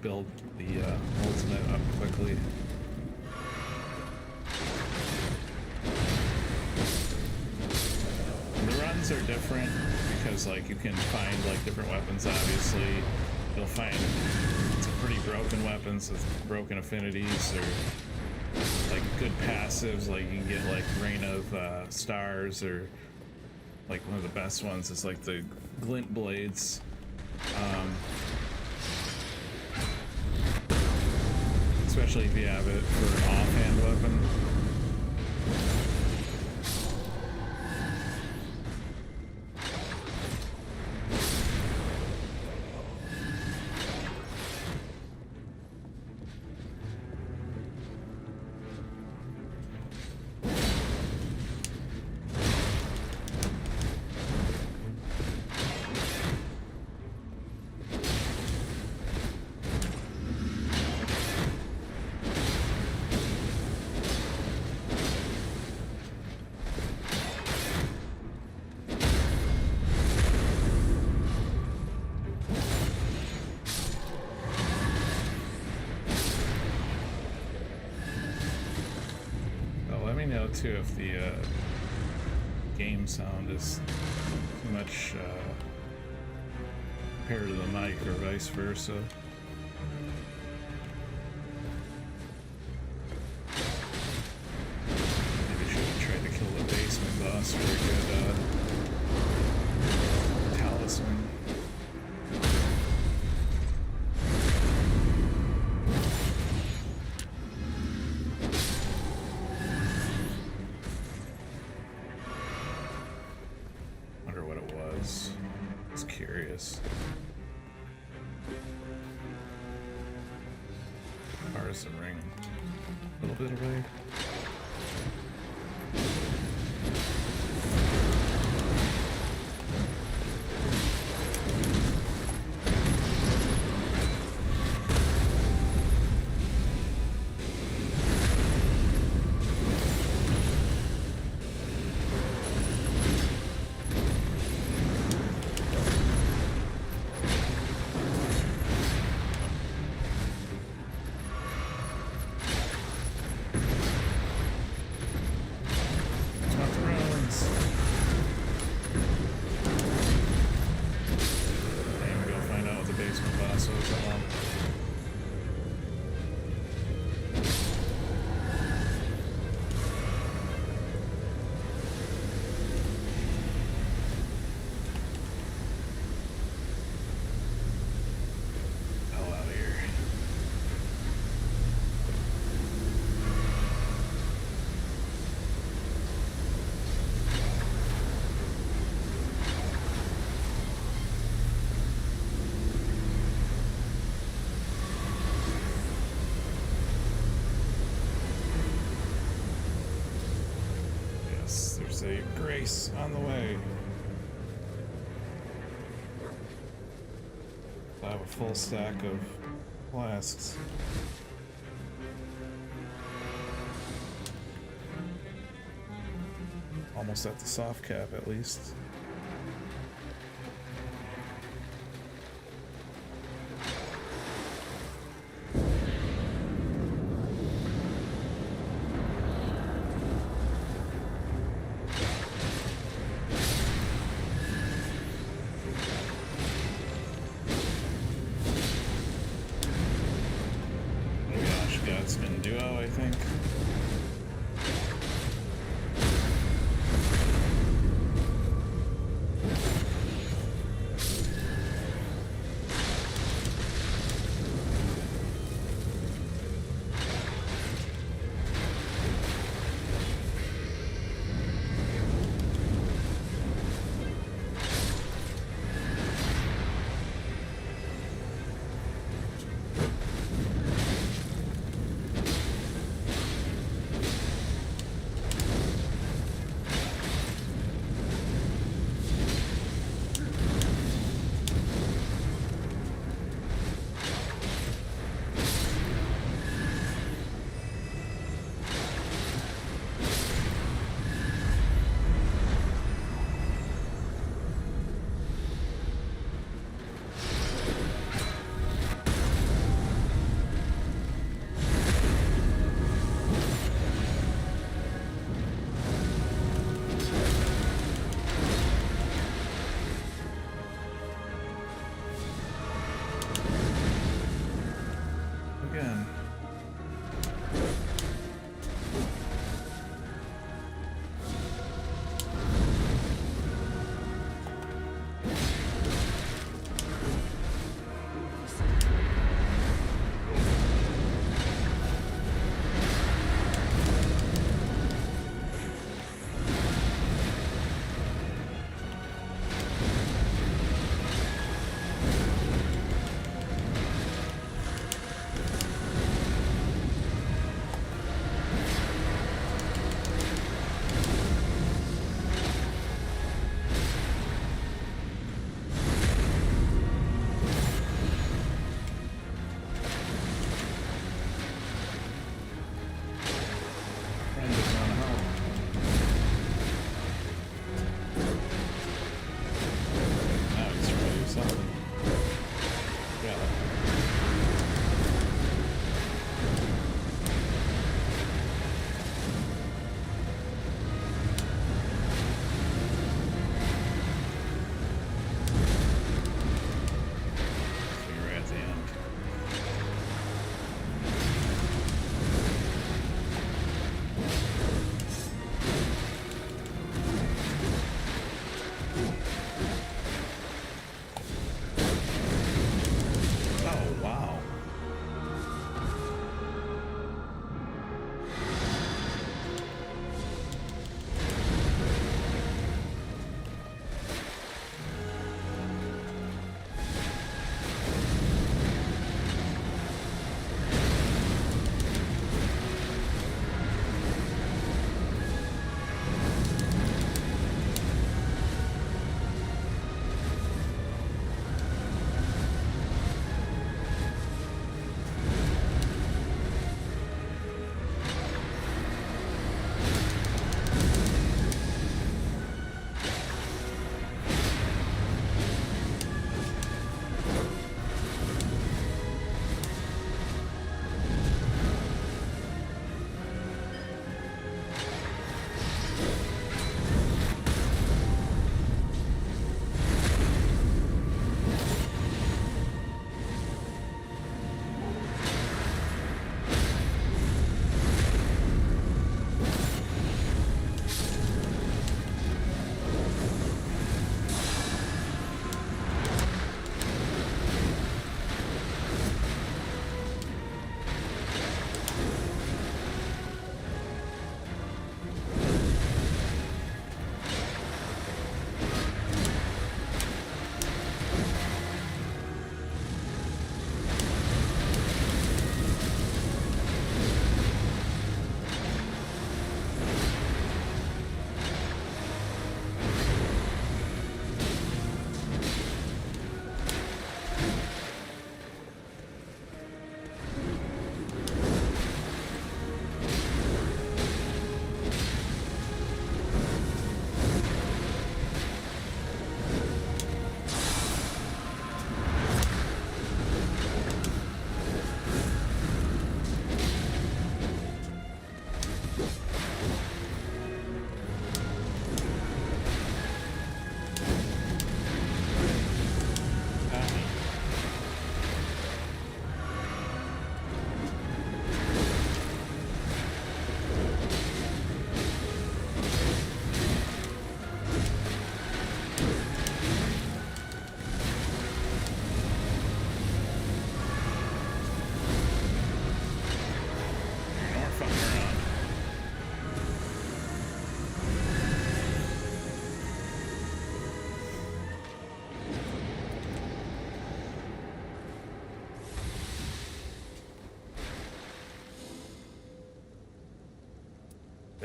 Build the ultimate up quickly. And the runs are different because like you can find like different weapons. Obviously you'll find some pretty broken weapons with broken affinities, or like good passives, like you can get like Rain of Stars, or like one of the best ones is like the Glint Blades. Especially if you have it for an offhand weapon. Too, if the game sound is too much compared to the mic, or vice versa. Maybe should have tried to kill the basement boss for a good talisman. Ring a little bit away. There's a grace on the way. I have a full stack of flasks. Almost at the soft cap, at least.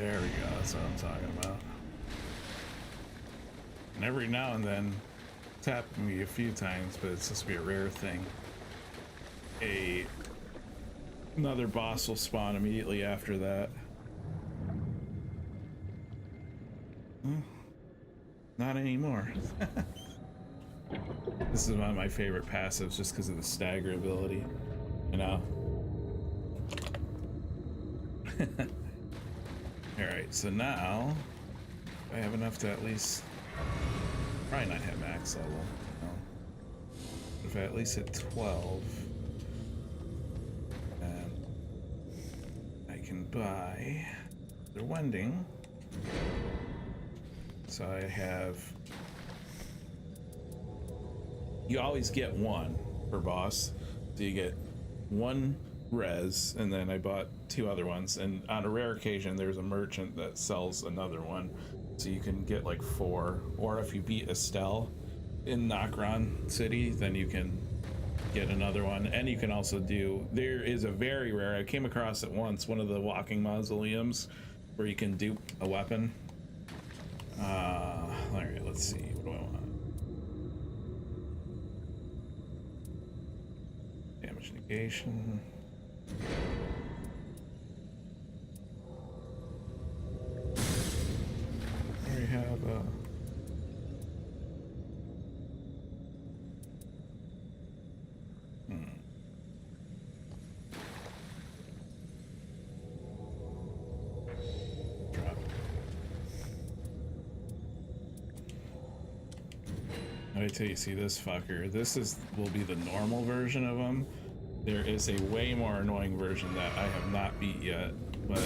There we go, that's what I'm talking about. And every now and then, it's happened to me a few times, but it's supposed to be a rare thing. Another boss will spawn immediately after that. Not anymore. This is one of my favorite passives just because of the stagger ability, you know? Alright, so now I have enough to at least probably not hit max level. No. If I at least hit 12, then I can buy the wending. So I have, you always get one per boss, so you get one res, and then I bought 2 other ones, and on a rare occasion there's a merchant that sells another one, so you can get like 4, or if you beat Estelle in Nightreign City, then you can get another one. And you can also do, there is a very rare, I came across it once, one of the walking mausoleums where you can dupe a weapon. All right, let's see, what do I want? Damage negation. There we have Wait till you see this fucker. This will be the normal version of him. There is a way more annoying version that I have not beat yet, but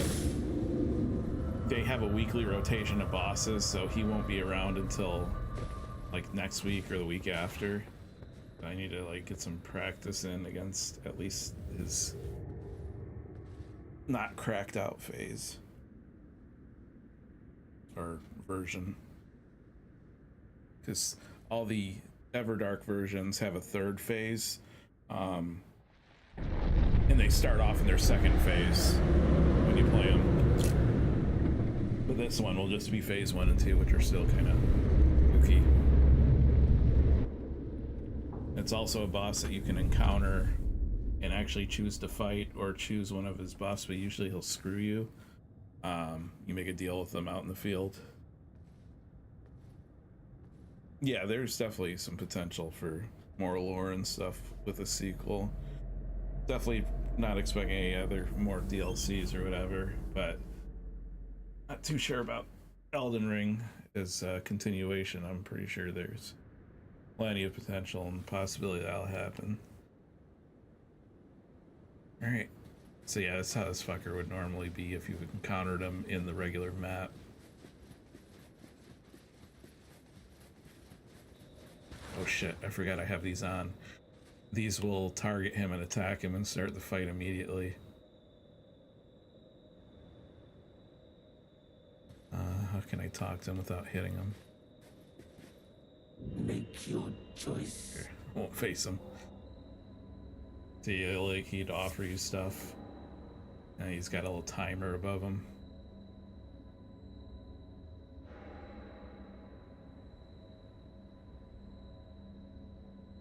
they have a weekly rotation of bosses, so he won't be around until like next week or the week after. I need to like get some practice in against at least his not cracked out phase or version, because all the Everdark versions have a 3rd phase, and they start off in their 2nd phase when you play them. But this one will just be phase 1 and 2, which are still kind of kooky. It's also a boss that you can encounter and actually choose to fight, or choose one of his boss, but usually he'll screw you. You make a deal with him out in the field. Yeah, there's definitely some potential for more lore and stuff with a sequel. Definitely not expecting any other more DLCs or whatever, but not too sure about Elden Ring as a continuation. I'm pretty sure there's plenty of potential and possibility that'll happen. Alright, so yeah, that's how this fucker would normally be if you encountered him in the regular map. Oh shit, I forgot I have these on. These will target him and attack him and start the fight immediately. How can I talk to him without hitting him? Make your choice. Here, I won't face him. See, like he'd offer you stuff. And he's got a little timer above him.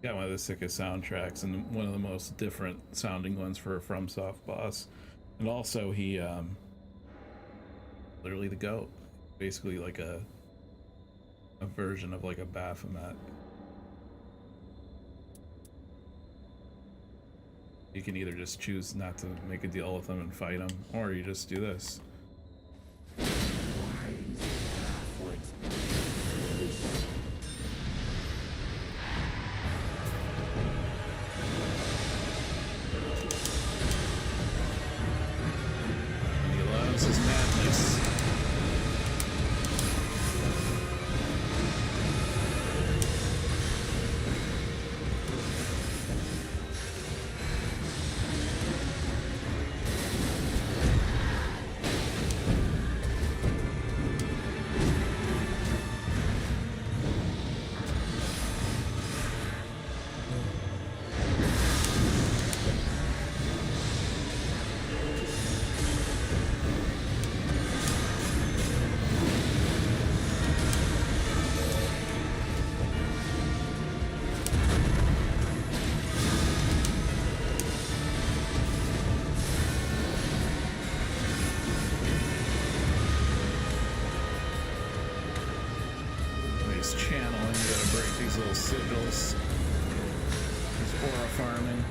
Got one of the sickest soundtracks and one of the most different sounding ones for a FromSoft boss. And also he literally the GOAT. Basically like a version of like a Baphomet. You can either just choose not to make a deal with them and fight them, or you just do this. this channel, and you gotta break these little sigils. This aura farming.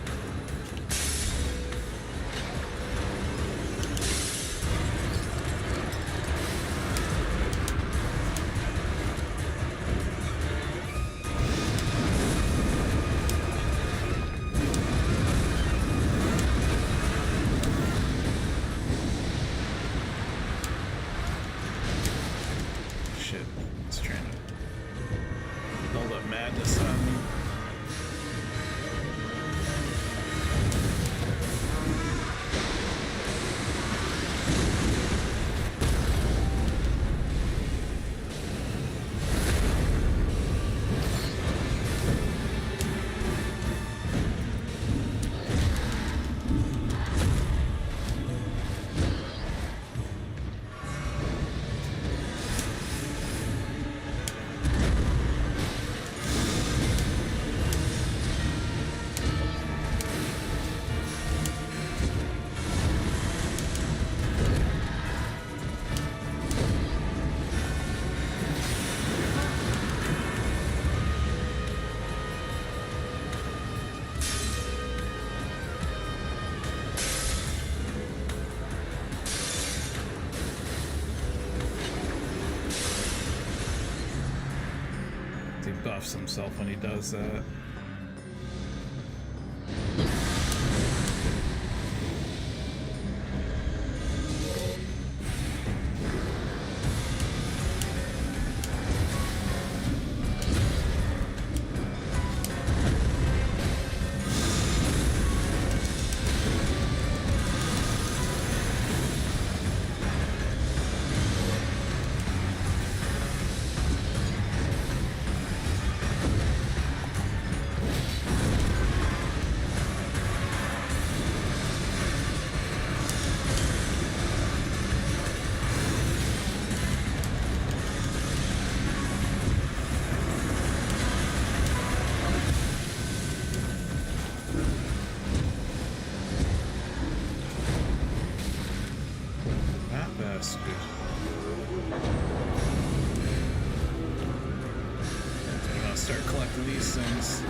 He buffs himself when he does that. Start collecting these things.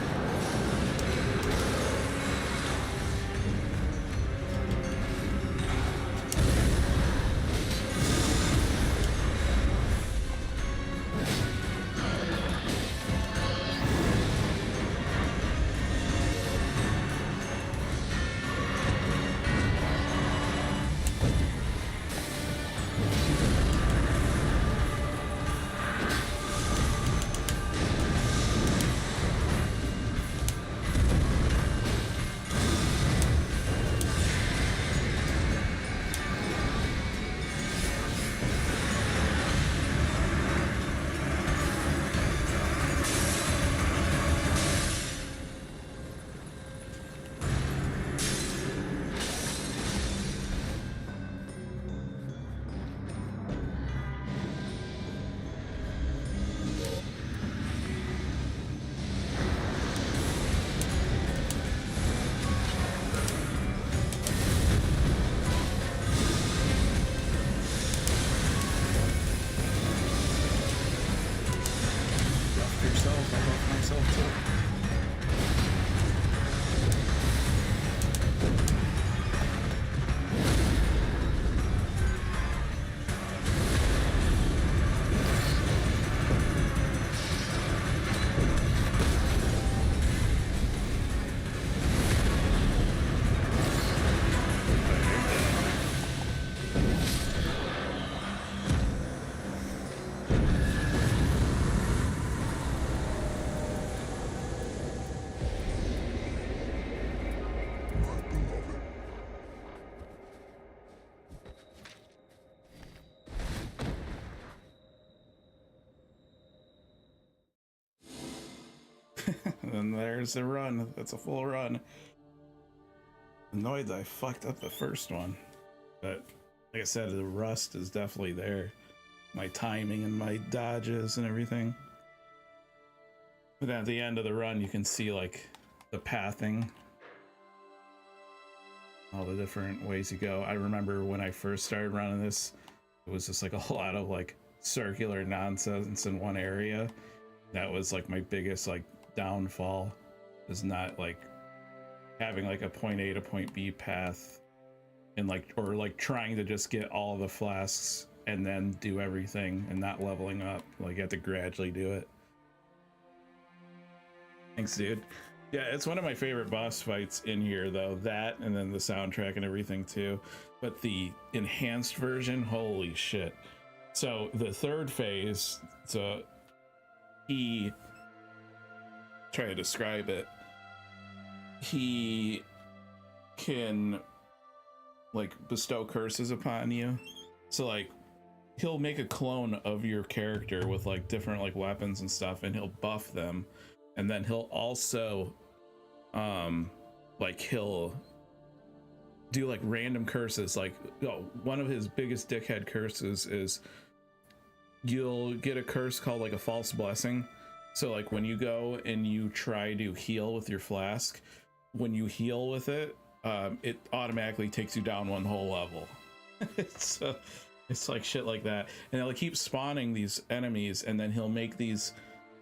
And there's the run. That's a full run. Annoyed that I fucked up the first one, but like I said, the rust is definitely there. My timing and my dodges and everything. But at the end of the run, you can see like the pathing, all the different ways you go. I remember when I first started running this, it was just like a lot of like circular nonsense in one area. That was like my biggest like downfall, is not like having like a point A to point B path, and like, or like trying to just get all the flasks and then do everything and not leveling up. Like you have to gradually do it. Thanks, dude. Yeah, it's one of my favorite boss fights in here though, that and then the soundtrack and everything too. But the enhanced version, holy shit. So the third phase, so he, try to describe it, he can like bestow curses upon you. So like he'll make a clone of your character with like different like weapons and stuff, and he'll buff them, and then he'll also like he'll do like random curses. Like, oh, one of his biggest dickhead curses is you'll get a curse called like a false blessing. So like when you go and you try to heal with your flask, when you heal with it, it automatically takes you down one whole level. It's like shit like that, and he'll keep spawning these enemies, and then he'll make these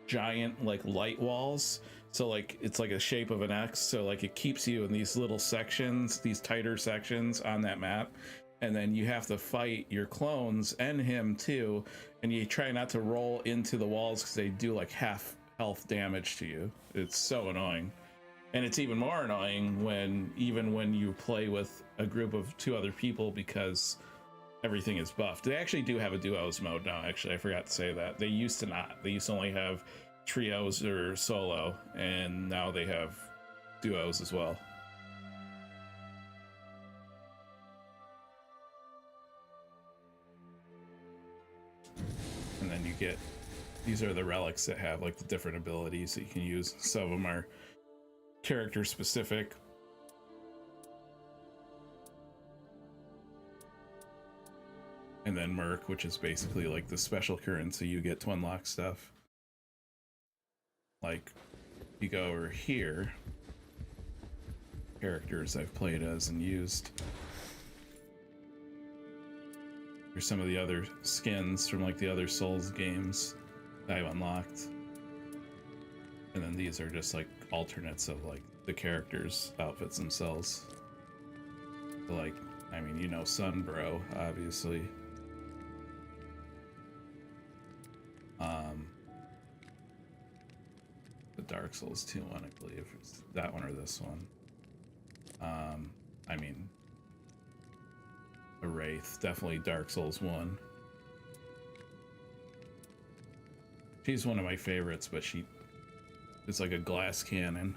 giant like light walls. So like it's like a shape of an X, so like it keeps you in these little sections, these tighter sections on that map, and then you have to fight your clones and him too, and you try not to roll into the walls because they do like half health damage to you. It's so annoying. And it's even more annoying when you play with a group of 2 other people, because everything is buffed. They actually do have a duos mode now, actually. I forgot to say that. They used to not. They used to only have trios or solo, and now they have duos as well. And then you get, these are the relics that have like the different abilities that you can use. Some of them are character specific. And then Merc, which is basically like the special currency you get to unlock stuff. Like, you go over here, characters I've played as and used. Here's some of the other skins from like the other Souls games that I've unlocked. And then these are just like alternates of like the characters' outfits themselves. So like, I mean, you know, Sunbro, obviously. The Dark Souls 2 one, I believe. It's that one or this one. I mean, a Wraith, definitely Dark Souls 1. She's one of my favorites, but it's like a glass cannon.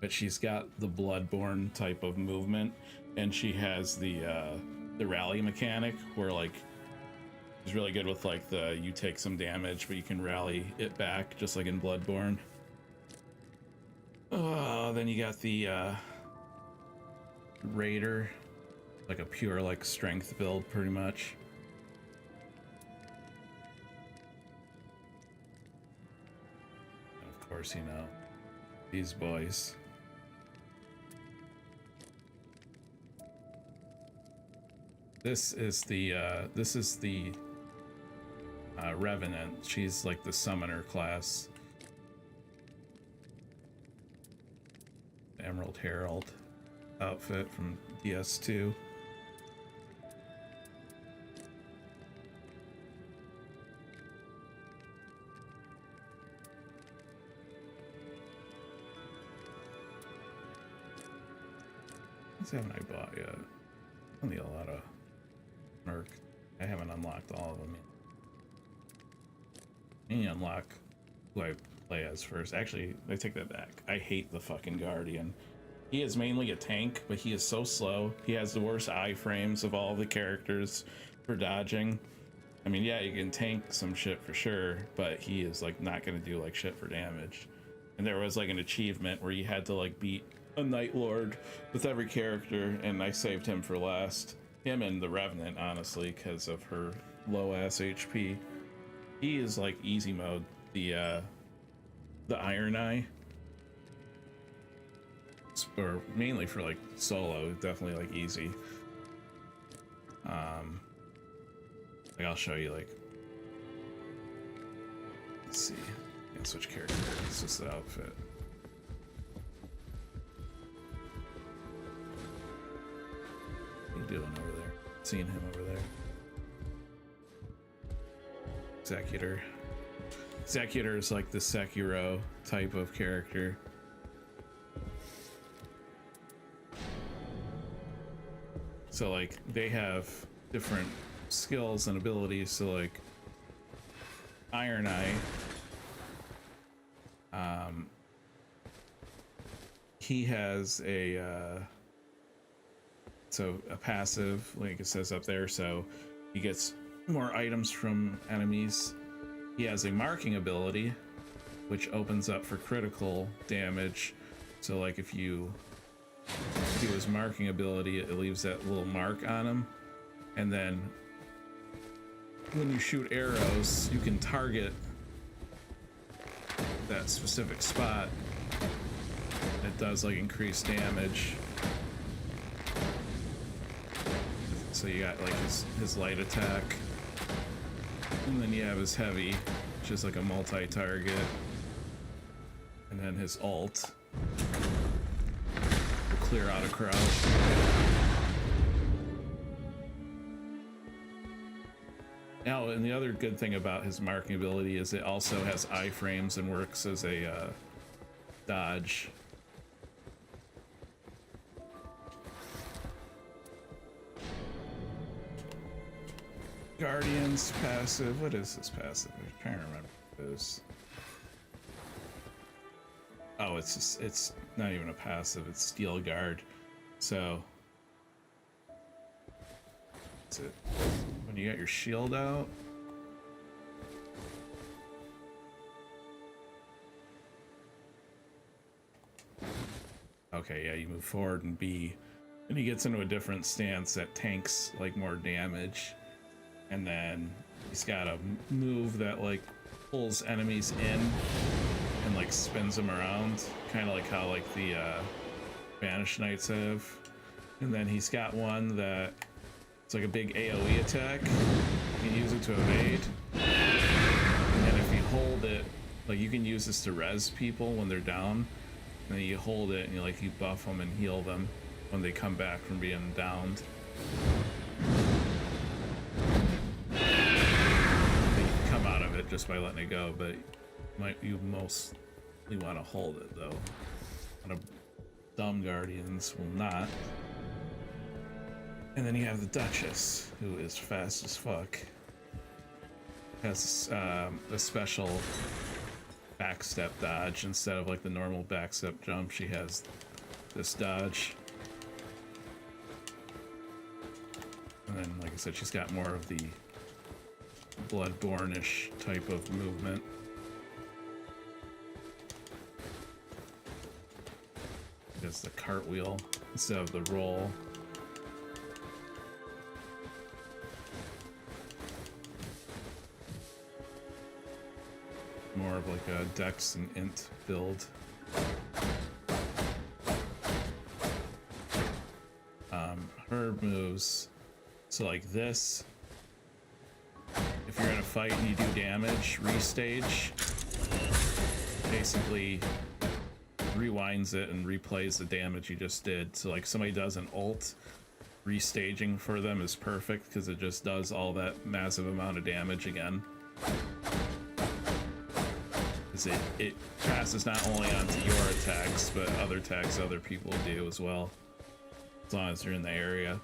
But she's got the Bloodborne type of movement, and she has the rally mechanic where like she's really good with like you take some damage, but you can rally it back just like in Bloodborne. Then you got the Raider, like a pure like strength build pretty much. And of course, you know, these boys. This is the Revenant. She's like the summoner class. Emerald Herald outfit from DS2. What haven't I bought yet? I need a lot of Merc. I haven't unlocked all of them yet. I need to unlock who I play as first. Actually, I take that back. I hate the fucking Guardian. He is mainly a tank, but he is so slow. He has the worst iframes of all the characters for dodging. I mean, yeah, you can tank some shit for sure, but he is like not gonna do like shit for damage. And there was like an achievement where you had to like beat a Night Lord with every character, and I saved him for last. Him and the Revenant, honestly, because of her low ass HP. He is like easy mode. The Iron Eye, or mainly for like solo, definitely like easy. Like I'll show you, like, let's see, can't switch character. It's just the outfit. What are you doing over there? Seeing him over there. Executor. Executor is like the Sekiro type of character. So like they have different skills and abilities. So like Iron Eye, he has a passive, like it says up there, so he gets more items from enemies. He has a marking ability, which opens up for critical damage. So like if you do his marking ability, it leaves that little mark on him, and then when you shoot arrows, you can target that specific spot. It does like increased damage. So you got like his light attack, and then you have his heavy, which is like a multi-target, and then his ult will clear out a crowd. Now, and the other good thing about his marking ability is it also has iframes and works as a dodge. Guardian's passive. What is his passive? I'm trying to remember what it is. Oh, it's not even a passive, it's Steel Guard. So that's it. When you got your shield out, okay, yeah, you move forward and B, and he gets into a different stance that tanks like more damage, and then he's got a move that like pulls enemies in and like spins them around, kind of like how like the Banished Knights have. And then he's got one that it's like a big AoE attack. You can use it to evade, and if you hold it, like you can use this to res people when they're down, and then you hold it and you buff them and heal them when they come back from being downed. You can come out of it just by letting it go, but you mostly want to hold it though. A lot of dumb guardians will not. And then you have the Duchess, who is fast as fuck. Has a special backstep dodge instead of like the normal backstep jump. She has this dodge. And then, like I said, she's got more of the Bloodborne-ish type of movement. She does the cartwheel instead of the roll. More of like a dex and int build. Her moves, so like this, if you're in a fight and you do damage, restage basically rewinds it and replays the damage you just did. So like somebody does an ult, restaging for them is perfect because it just does all that massive amount of damage again. It passes not only onto your attacks, but other attacks other people do as well, as long as you're in the area.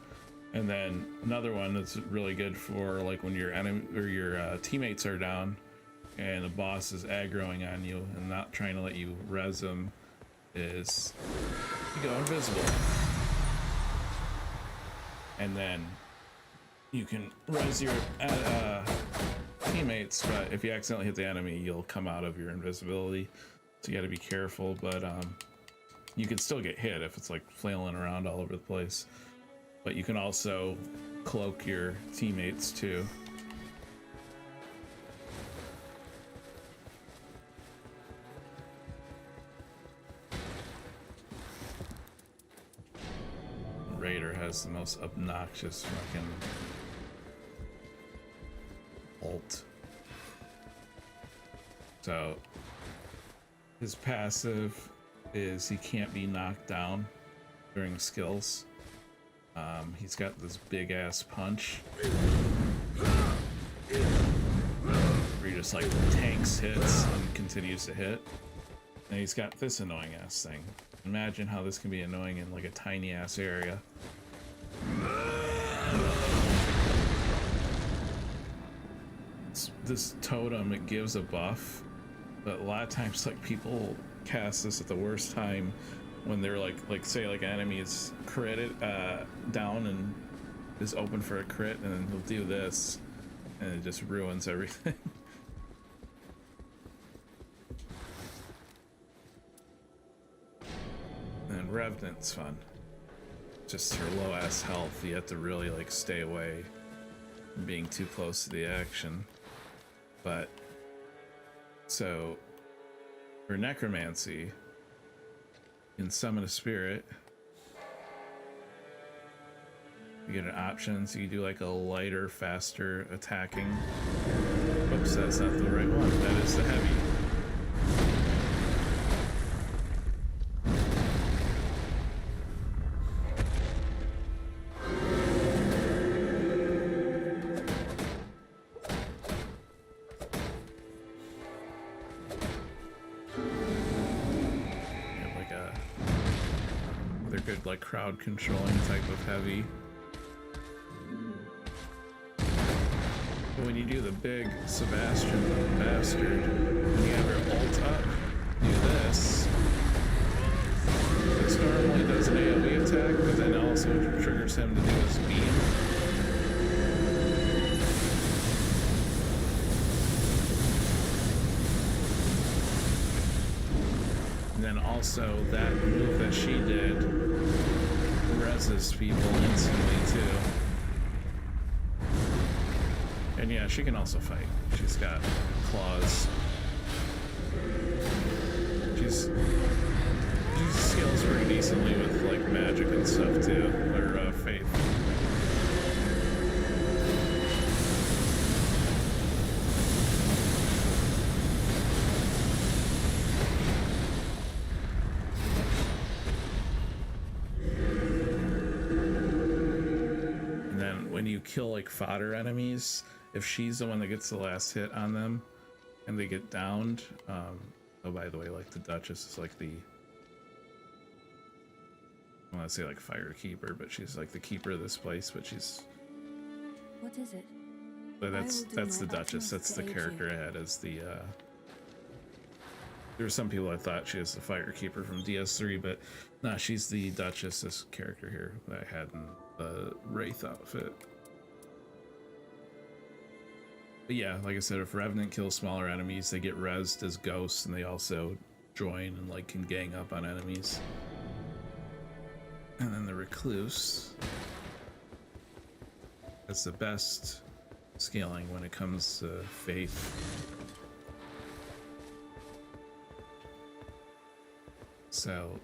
And then another one that's really good for like when your enemy or your teammates are down and the boss is aggroing on you and not trying to let you res them is you go invisible. And then you can res your teammates, but if you accidentally hit the enemy, you'll come out of your invisibility. So you got to be careful, but you can still get hit if it's like flailing around all over the place. But you can also cloak your teammates too. Raider has the most obnoxious fucking ult. So His passive is he can't be knocked down during skills. He's got this big ass punch where he just like tanks hits and continues to hit. And he's got this annoying ass thing. Imagine how this can be annoying in like a tiny ass area. This totem, it gives a buff, but a lot of times like people cast this at the worst time when they're like say like an enemy is critted down and is open for a crit, and then he'll do this and it just ruins everything. And Revenant's fun. Just her low ass health, you have to really like stay away from being too close to the action. But so for necromancy, you can summon a spirit. You get an option, so you do like a lighter, faster attacking. Oops, that's not the right one. That is the heavy. Like crowd controlling type of heavy. But when you do the big Sebastian bastard, and you have your ult up, do this. This normally does an AoE attack, but then also triggers him to do his beam. And then also that move that she did reses people instantly too. And yeah, she can also fight. She's got claws. She scales pretty decently with like magic and stuff too, or faith. When you kill like fodder enemies, if she's the one that gets the last hit on them and they get downed, oh by the way, like the Duchess is like the, I want to say like fire keeper, but she's like the keeper of this place, but she's, what is it? But that's the Duchess. That's the character I had as the there were some people I thought she was the fire keeper from DS3, but nah, she's the Duchess, this character here that I had in the Wraith outfit. But yeah, like I said, if Revenant kills smaller enemies, they get rezzed as ghosts, and they also join and like can gang up on enemies. And then the Recluse, that's the best scaling when it comes to faith. So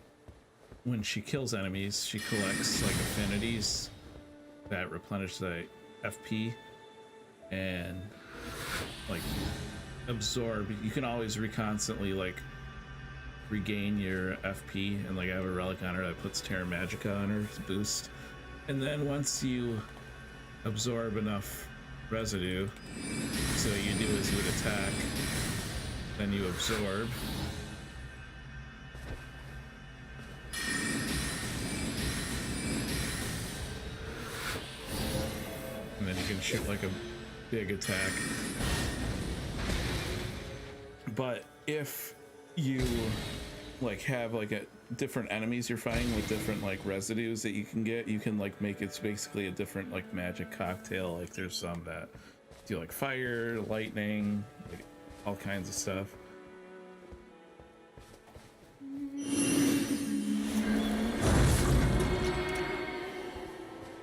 when she kills enemies, she collects like affinities that replenish the FP and like absorb. You can always constantly like regain your FP, and like I have a relic on her that puts Terra Magica on her to boost. And then once you absorb enough residue, so you do is you would attack, then you absorb. And then you can shoot like a big attack. But if you like have like a different enemies you're fighting with different like residues that you can like make it's basically a different like magic cocktail. Like there's some that do like fire, lightning, like all kinds of stuff.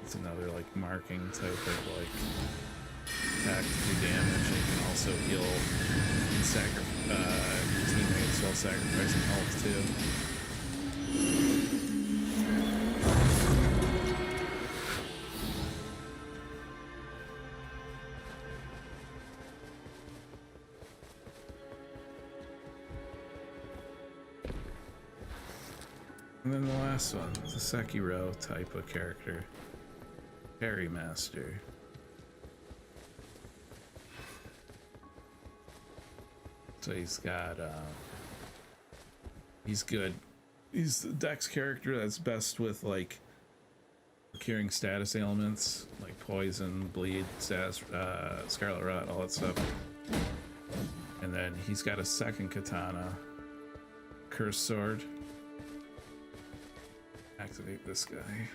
It's another like marking type of like attack to do damage. And you can also heal teammates while sacrificing health too. And then the last one, the Sekiro type of character. Parry Master. So he's got, he's good. He's the Dex character that's best with like curing status ailments like poison, bleed, status, scarlet rot, all that stuff. And then he's got a second katana, curse sword. Activate this guy.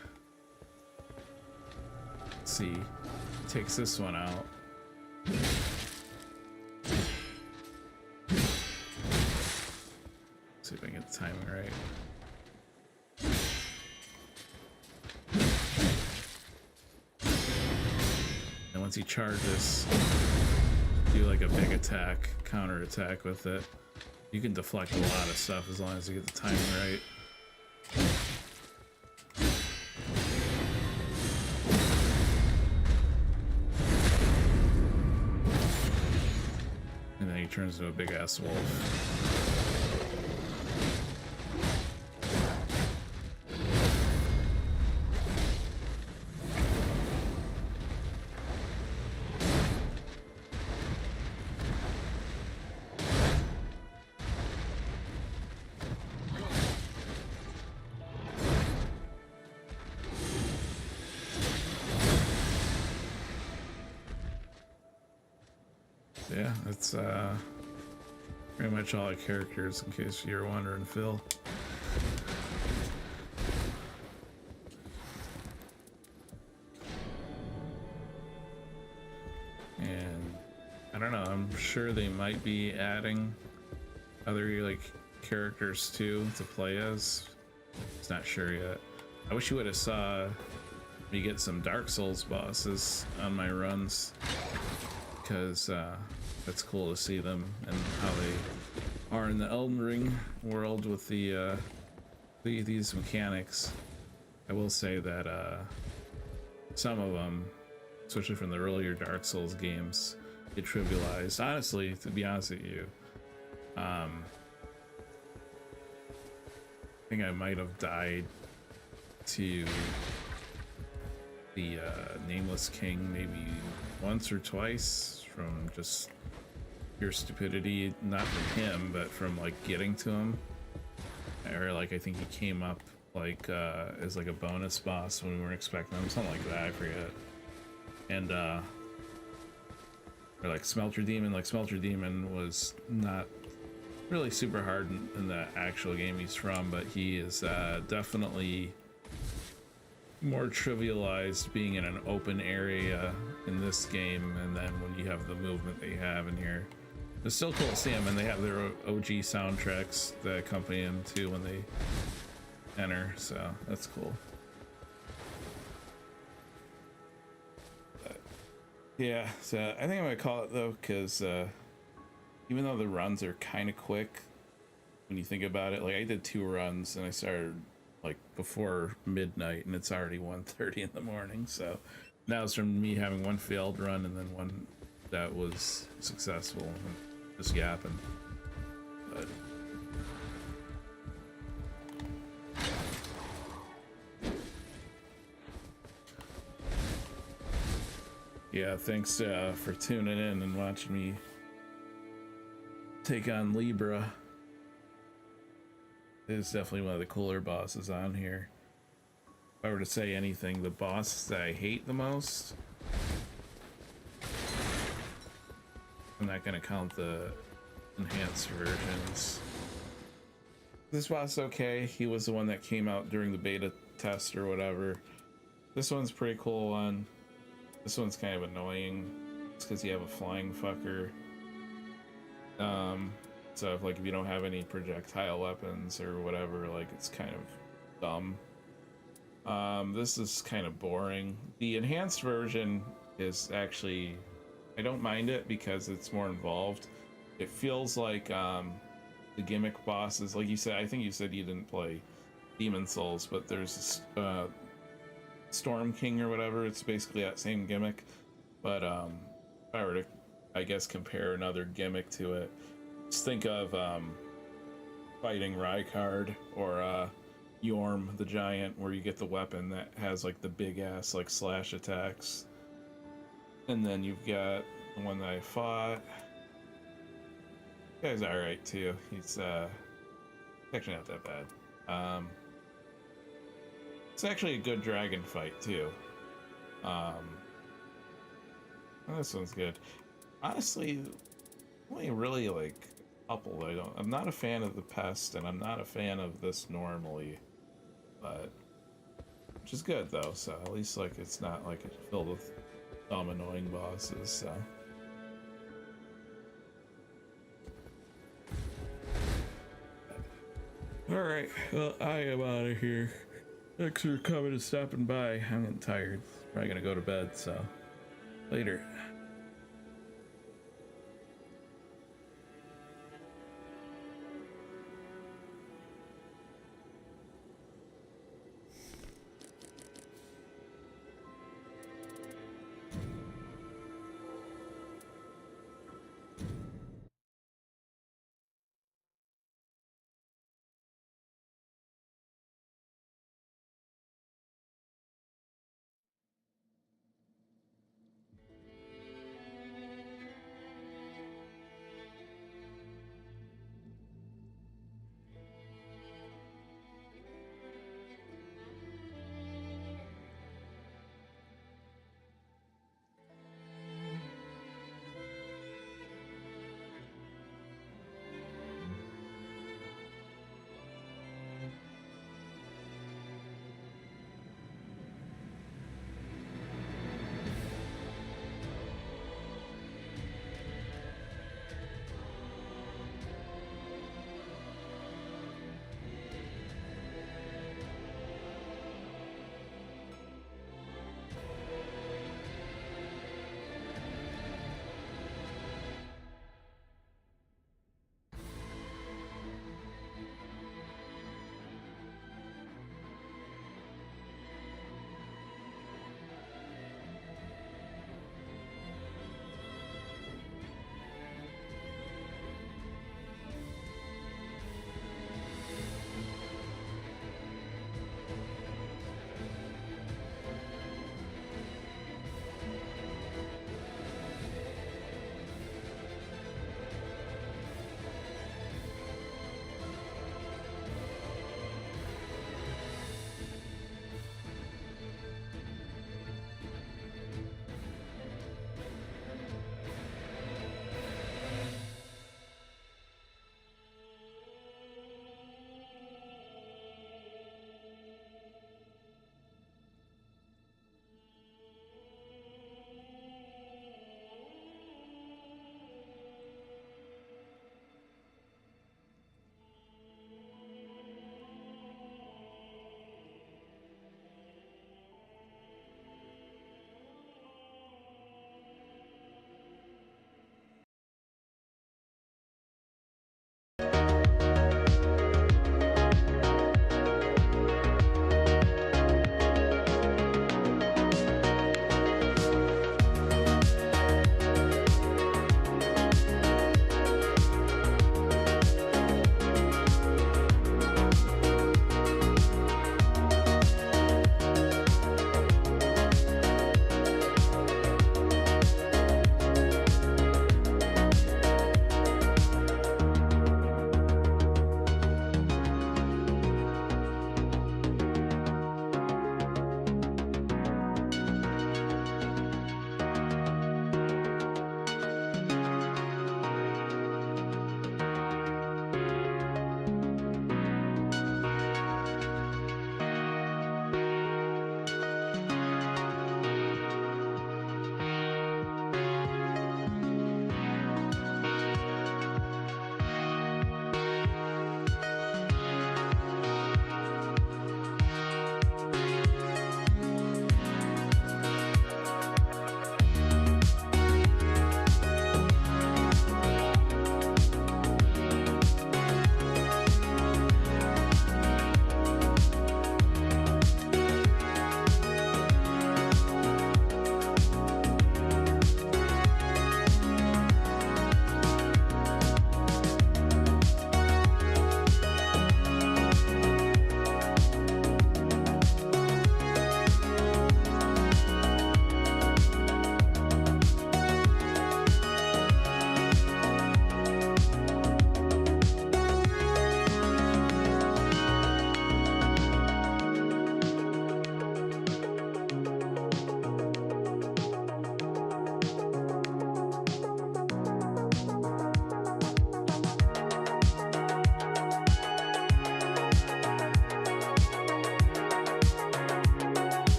Let's see, takes this one out. See if I can get the timing right. And once he charges, do like a big attack, counter attack with it. You can deflect a lot of stuff as long as you get the timing right. And then he turns into a big ass wolf. Yeah, that's pretty much all the characters, in case you're wondering, Phil. And I don't know, I'm sure they might be adding other like characters too to play as. It's not sure yet. I wish you would have saw me get some Dark Souls bosses on my runs, because it's cool to see them and how they are in the Elden Ring world with these mechanics. I will say that some of them, especially from the earlier Dark Souls games, get trivialized. Honestly, to be honest with you, I think I might have died to the Nameless King maybe once or twice from just pure stupidity, not from him, but from like getting to him. Or like I think he came up like as like a bonus boss when we weren't expecting him, something like that, I forget. And or like Smelter Demon, was not really super hard in the actual game he's from, but he is definitely more trivialized being in an open area in this game, and then when you have the movement they have in here, it's still cool to see them, and they have their OG soundtracks that accompany them too when they enter, so that's cool. But yeah, so I think I'm gonna call it though, because even though the runs are kind of quick when you think about it, like I did 2 runs and I started like before midnight and it's already 1:30 in the morning, so now it's from me having one failed run and then one that was successful and just yapping. But yeah, thanks for tuning in and watching me take on Libra. It is definitely one of the cooler bosses on here. If I were to say anything, the boss that I hate the most, I'm not gonna count the enhanced versions. This boss is okay. He was the one that came out during the beta test or whatever. This one's a pretty cool one. This one's kind of annoying. It's because you have a flying fucker. So if you don't have any projectile weapons or whatever, like it's kind of dumb. This is kind of boring. The enhanced version is actually, I don't mind it because it's more involved. It feels like the gimmick bosses, like you said, I think you said you didn't play Demon Souls, but there's Storm King or whatever. It's basically that same gimmick, but if I were to, I guess, compare another gimmick to it, just think of fighting Rykard or Yorm the Giant, where you get the weapon that has like the big ass like slash attacks. And then you've got the one that I fought. This guy's alright too. He's actually not that bad. It's actually a good dragon fight too. This one's good. Honestly, only really like a couple. I'm not a fan of the pest, and I'm not a fan of this normally, but which is good though. So at least like it's not like it's filled with dumb annoying bosses. So. Alright, well, I am out of here. Thanks for coming and stopping by. I'm getting tired. Probably gonna go to bed, so later.